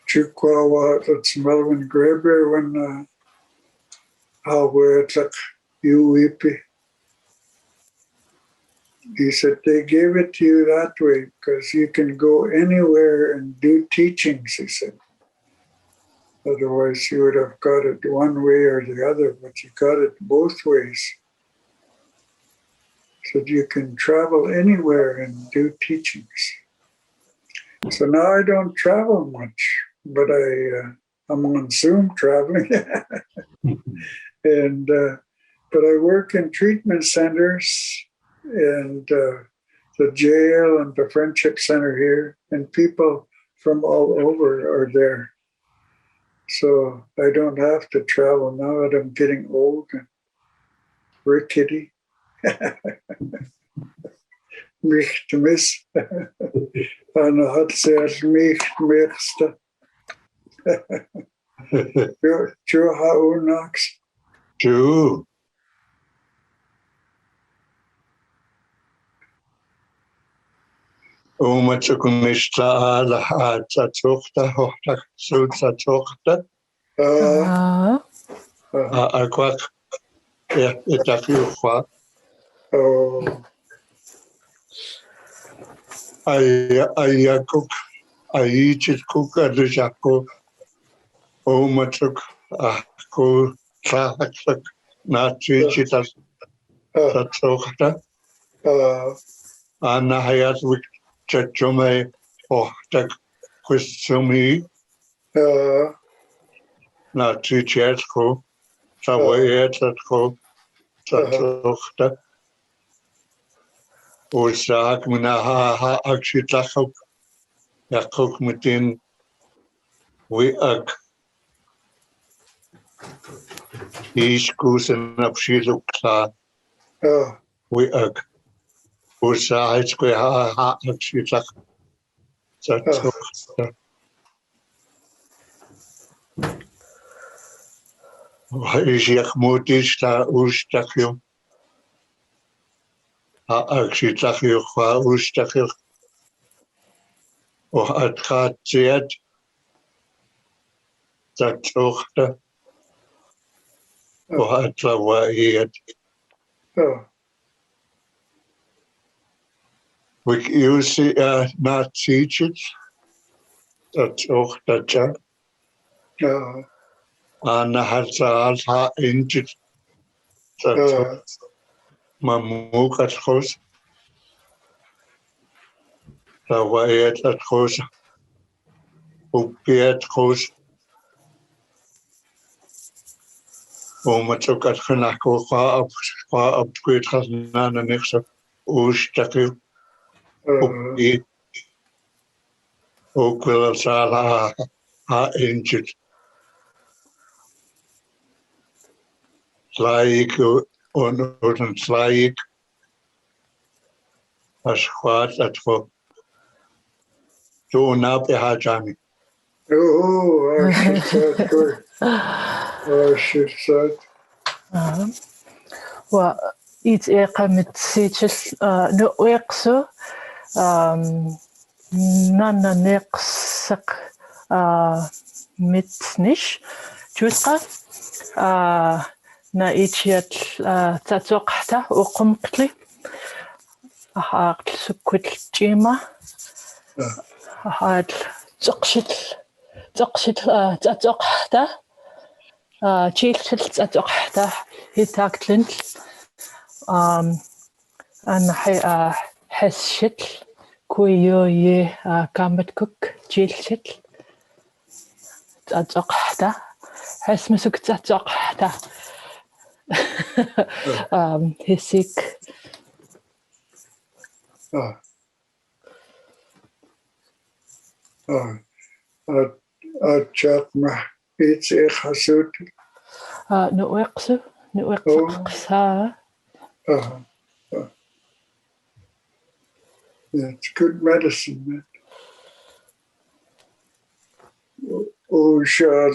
Chukwawa, that's Melvin Graber, when it's like UWP. He said, they gave it to you that way because you can go anywhere and do teachings, he said. Otherwise, you would have got it one way or the other, but you got it both ways. so you can travel anywhere and do teachings. So now I don't travel much, but I'm on Zoom traveling, and but I work in treatment centers and the jail and the friendship center here, and people from all over are there. So I don't have to travel now that I'm getting old and rickety. Mich te mis. En had ze mich meeste. Jo hou naks. True. Umachukumishta ala atachokta hohta sutsachokta akwak itafiuwa Oh, ayakuk ayichikuk adishako umachuk ako trahaksak nachichitas sachokta anahayatwik chachume hohta kusumi nachichiatko sawayatko sachokta Oorzaak me na ha actietachok yakok meteen we ak iskoes en abschiedok klaar we ak oorzaak kwe ha actietach sachok is yak motisch ta oostakyo ha actietachyo kwa oostakyo o het gaat zeer sachokta o het lawaaiet we use not teach it sachokta cha Ana harta ha injit sachok mamukat khos lawaaiet khos upiet khos ومتوقع خناكو خا أبكيت خزنا نخسر واشتكي وبي وكل سالها ها إنجت سلايك ونورن سلايك أشخاص أتفو تو نابي هاجامي Oh, shit, sad. Wa iets eerder met zeetjes no weekso nana neksak met nish jutra na ichiat tatsokta uqumqli sukkut jima had tsoqshit tatsokta chilchil tatsokta hitaaktlin أنا حسيت كويو كامت كوك جيلشت تأتقحتا حس مسك تأتقحتا هسيك أتشاق مع إيتس إخاسوت نوقسو نوقسها It's good medicine, man. Oh, shall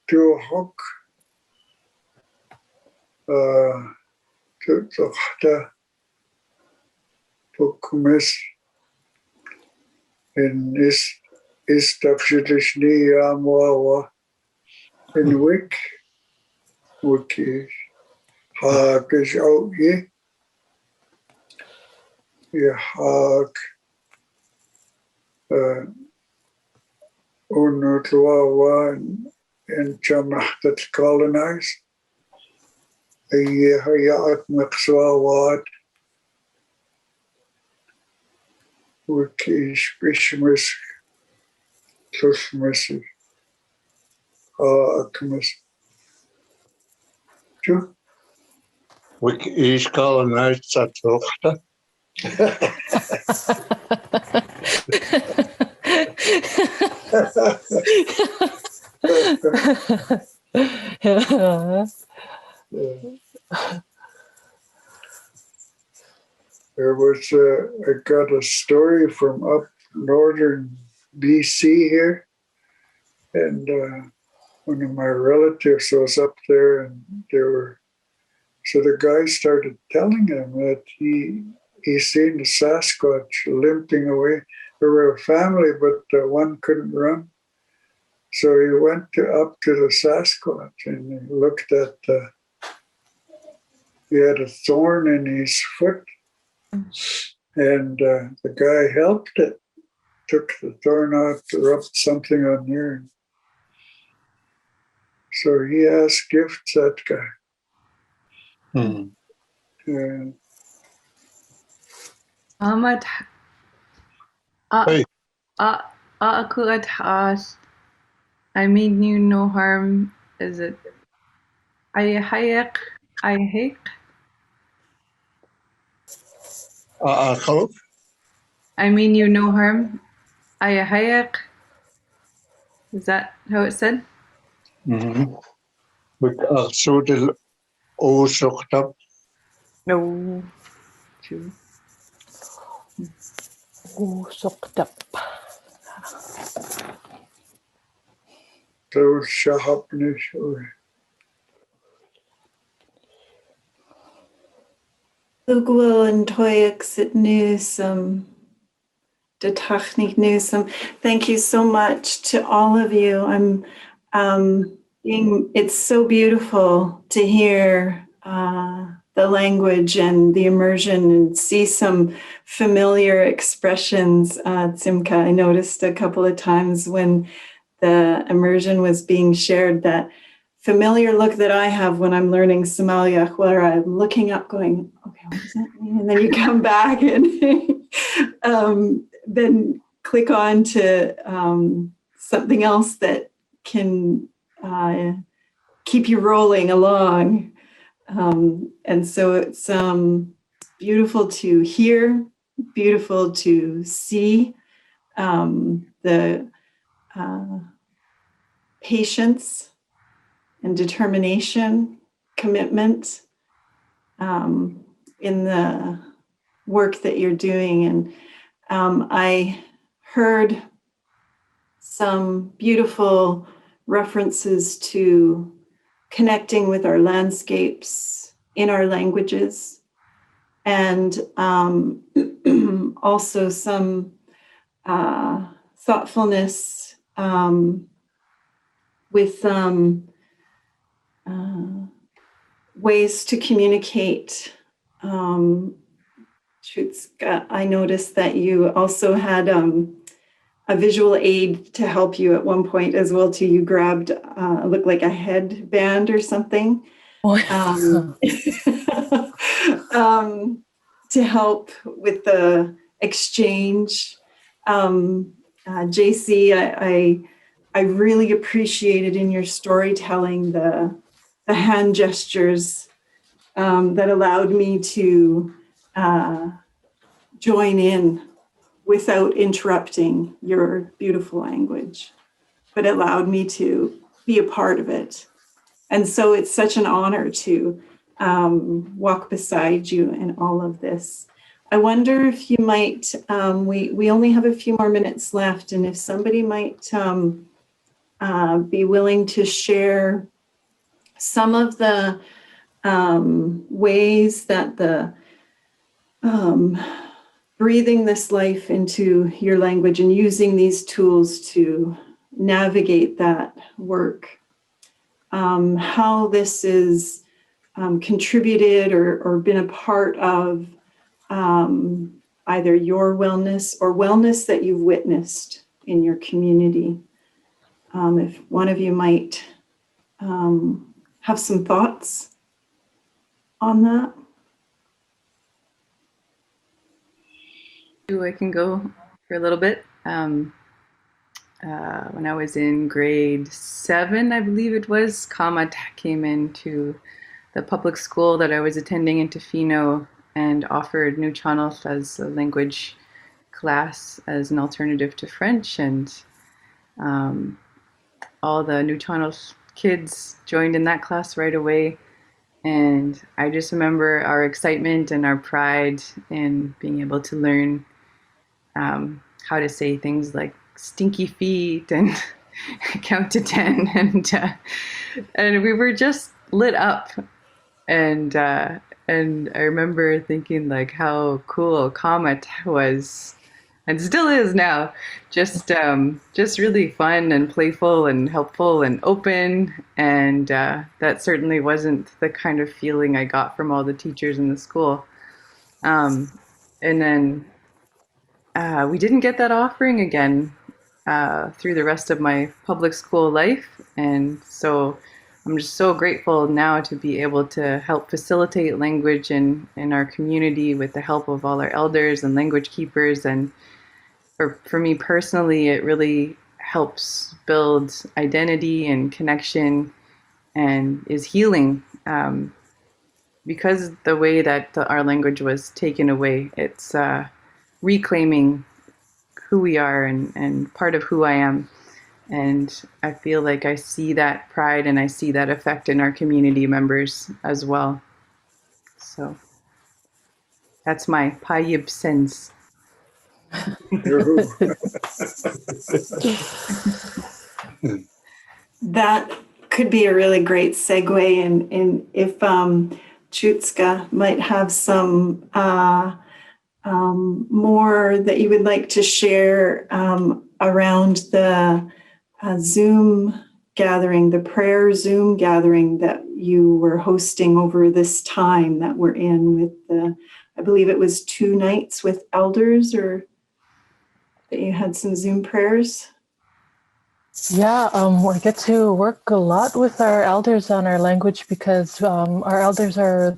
do a hook to the bookmis in is absolutely Yamawa in wiki Hag is out ye. Je haak onutwawa en chamacht colonize. Je haak mexwawat Wikish Bishmis Tusmis Akamis. Wik is colonized Satokta. There was I got a story from up northern BC here, and one of my relatives was up there, and so the guy started telling him that he seen the Sasquatch limping away. There were a family, but one couldn't run. So he went up to the Sasquatch and he looked at he had a thorn in his foot, and the guy helped it, took the thorn out, rubbed something on there. So he has gifts, that guy. Ahmad, Hey. I mean you no harm. Is it? I hayek. Akal. I mean you no harm. I hayek. Is that how it's said? Wik Sudil O Sokta. No. True. Oh, sucked up. There was Shahapnish. Lugwil and Toyix at Newsome, de Technic Newsome. Thank you so much to all of you. It's so beautiful to hear the language and the immersion and see some familiar expressions. Tsimka, I noticed a couple of times when the immersion was being shared that familiar look that I have when I'm learning Somalia, where I'm looking up going, okay, what does that mean? And then you come back and then click on to something else that can keep you rolling along. And so it's beautiful to hear, beautiful to see the patience and determination, commitment in the work that you're doing. And I heard some beautiful references to connecting with our landscapes in our languages, and also some thoughtfulness with ways to communicate. I noticed that you also had a visual aid to help you at one point as well too. You grabbed looked like a headband or something to help with the exchange. JC, I really appreciated in your storytelling the hand gestures that allowed me to join in without interrupting your beautiful language, but allowed me to be a part of it. And so it's such an honor to walk beside you in all of this. I wonder if you might, we only have a few more minutes left, and if somebody might be willing to share some of the ways that the breathing this life into your language and using these tools to navigate that work, how this is contributed or been a part of either your wellness or wellness that you've witnessed in your community. If one of you might have some thoughts on that. I can go for a little bit. When I was in grade 7, I believe it was, Kamat came into the public school that I was attending in Tofino and offered Nuu-Chah-Nulth as a language class as an alternative to French. And um, all the Nuu-Chah-Nulth kids joined in that class right away. And I just remember our excitement and our pride in being able to learn how to say things like stinky feet and count to 10. And we were just lit up. And I remember thinking like how cool Comet was and still is now. Just really fun and playful and helpful and open. And that certainly wasn't the kind of feeling I got from all the teachers in the school. And then we didn't get that offering again through the rest of my public school life. And so I'm just so grateful now to be able to help facilitate language in our community with the help of all our elders and language keepers. And for me personally, it really helps build identity and connection and is healing. Because the way that our language was taken away, it's reclaiming who we are and part of who I am. And I feel like I see that pride and I see that effect in our community members as well. So that's my Payib sense. That could be a really great segue in if Chutska might have some more that you would like to share around the Zoom gathering, the prayer Zoom gathering that you were hosting over this time that we're in with the, I believe it was 2 nights with elders, or that you had some Zoom prayers. Yeah, we get to work a lot with our elders on our language because our elders are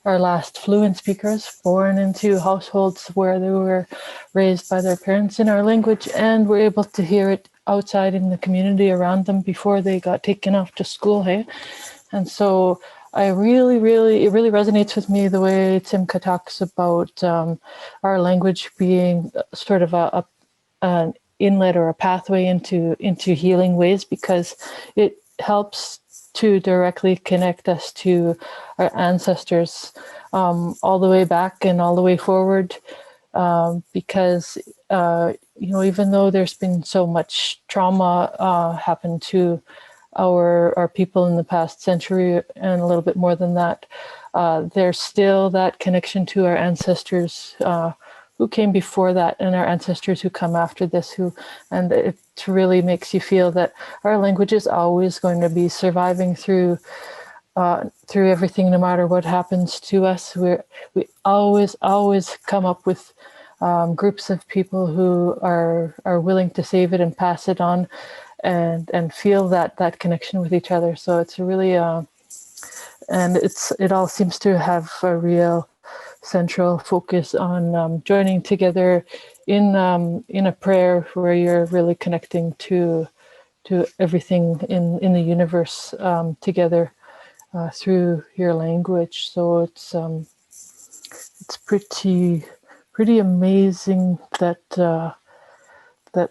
our last fluent speakers born into households where they were raised by their parents in our language and were able to hear it outside in the community around them before they got taken off to school, hey? And so it really resonates with me the way Timka talks about our language being sort of an inlet or a pathway into healing ways, because it helps to directly connect us to our ancestors all the way back and all the way forward, because even though there's been so much trauma happen to our people in the past century and a little bit more than that, there's still that connection to our ancestors who came before that and our ancestors who come after this, and it really makes you feel that our language is always going to be surviving through everything, no matter what happens to us. We always come up with groups of people who are willing to save it and pass it on and feel that connection with each other. So it's really and it all seems to have a real central focus on joining together in a prayer where you're really connecting to everything in the universe together through your language. So it's pretty amazing that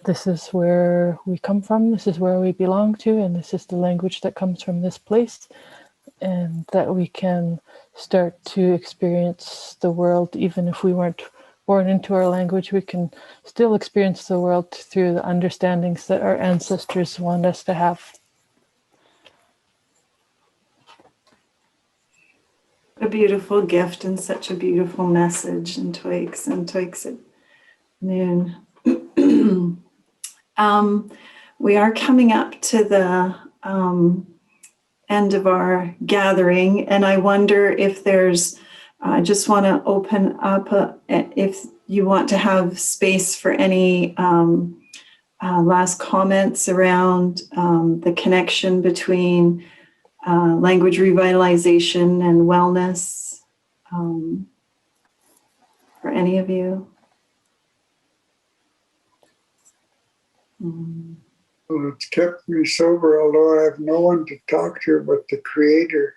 this is where we come from, this is where we belong to, and this is the language that comes from this place, and that we can start to experience the world. Even if we weren't born into our language, we can still experience the world through the understandings that our ancestors want us to have. A beautiful gift and such a beautiful message, and Twigs at noon. We are coming up to the end of our gathering, and I wonder if I just want to open up if you want to have space for any last comments around the connection between language revitalization and wellness, for any of you. Well, it's kept me sober, although I have no one to talk to but the Creator.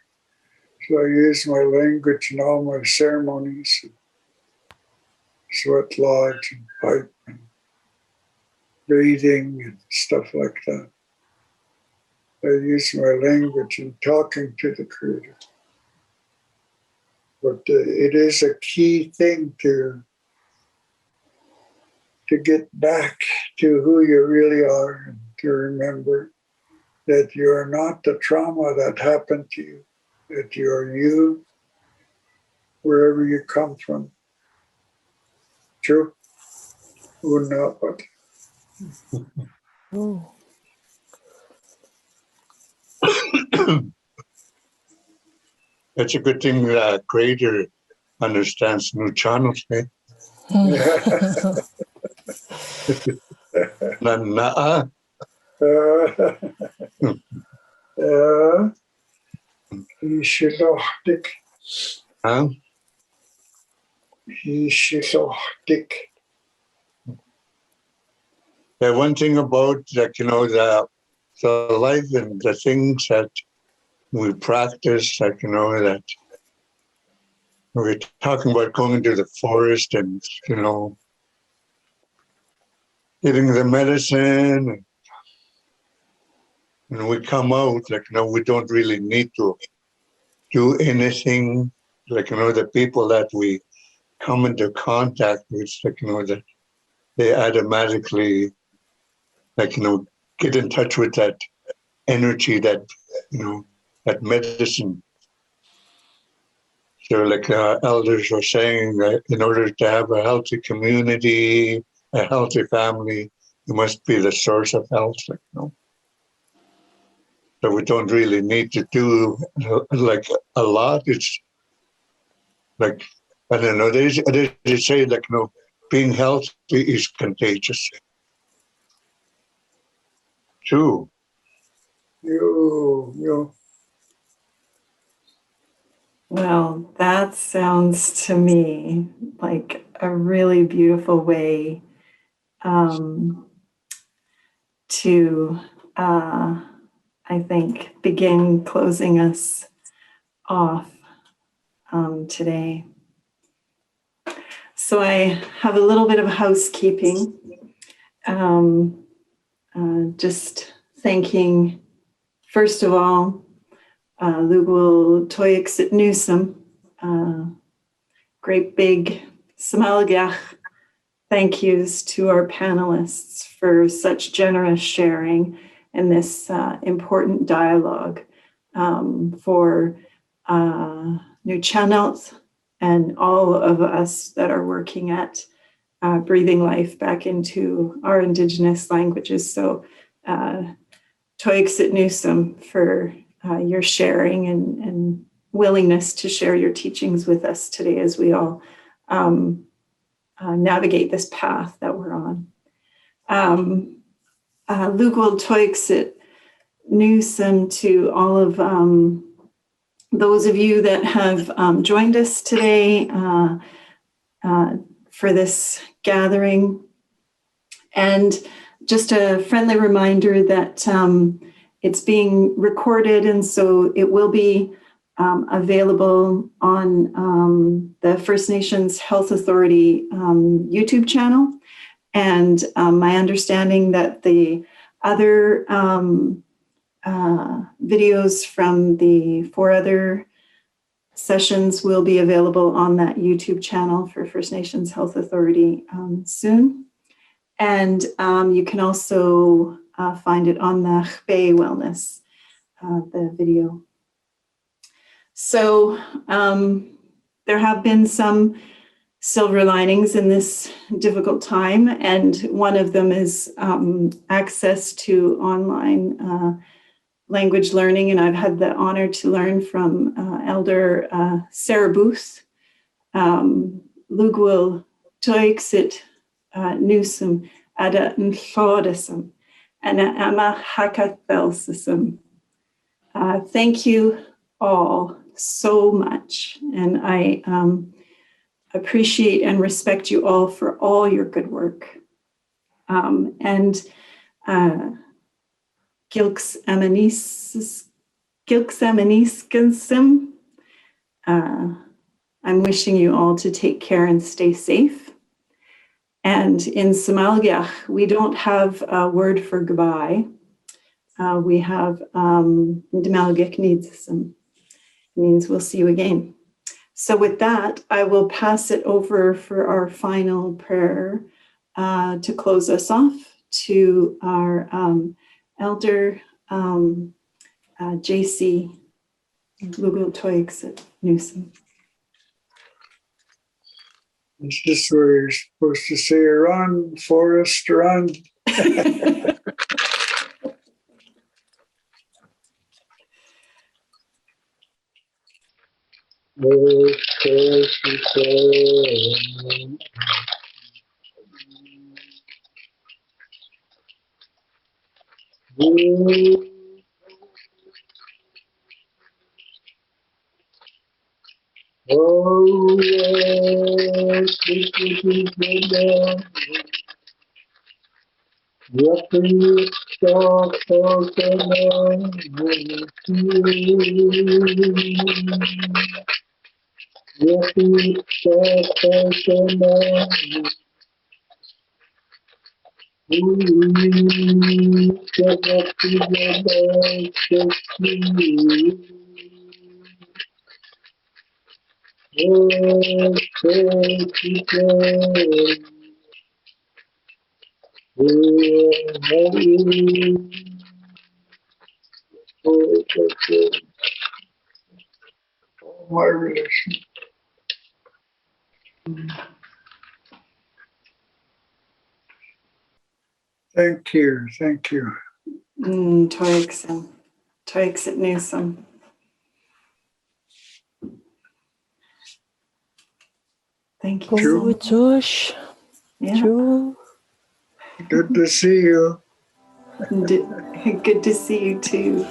So I use my language in all my ceremonies, sweat lodge and pipe and breathing and stuff like that. I use my language in talking to the Creator. But it is a key thing to get back to who you really are and to remember that you are not the trauma that happened to you, that you are you wherever you come from. True? Who knows? Oh. It's a good thing that Creator understands Nuu-Chah-Nulth, eh? Na-na-ah. Ishilachtik. Huh? Ishilachtik. Yeah, one thing about, like, the life and the things that we practice, like, that we're talking about going into the forest and, getting the medicine, and we come out, like, we don't really need to do anything. Like, the people that we come into contact with, like, that they automatically, like, get in touch with that energy, that, that medicine. So, like elders were saying, that in order to have a healthy community, a healthy family, you must be the source of health, like, So we don't really need to do like a lot. It's like, I don't know, they say, like, being healthy is contagious. True. You. Well, that sounds to me like a really beautiful way to, I think, begin closing us off today. So I have a little bit of housekeeping. Just thanking, first of all, Lugwal Toyixit Newsome, great big Samalgach thank yous to our panelists for such generous sharing in this important dialogue for Nuu-Chah-Nulth and all of us that are working at breathing life back into our Indigenous languages. So Toyixit Newsome for your sharing and willingness to share your teachings with us today as we all navigate this path that we're on. Lugwal Toyixit Newsome to all of those of you that have joined us today for this gathering. And just a friendly reminder that it's being recorded, and so it will be available on the First Nations Health Authority YouTube channel. And my understanding that the other videos from the 4 other sessions will be available on that YouTube channel for First Nations Health Authority soon. And you can also find it on the Xpey Wellness, the video. So there have been some silver linings in this difficult time, and one of them is access to online language learning. And I've had the honor to learn from Elder Sarah Booth, Lugwal Toyixit Newsome Ada Nlodism and Ama Hakathelsism. Thank you all so much, and I appreciate and respect you all for all your good work. And Gilksamaniskansim. I'm wishing you all to take care and stay safe. And in Somalgiach, we don't have a word for goodbye. We have Demalgic needs some, means we'll see you again. So with that, I will pass it over for our final prayer to close us off to our elder JC Google Toix at Newsom. Is this where you're supposed to say, run, Forrest, run? Oh, yes, my relation. Thank you. Toix at Newsom. Thank you so much. Josh. Yeah. Good to see you. Good to see you too.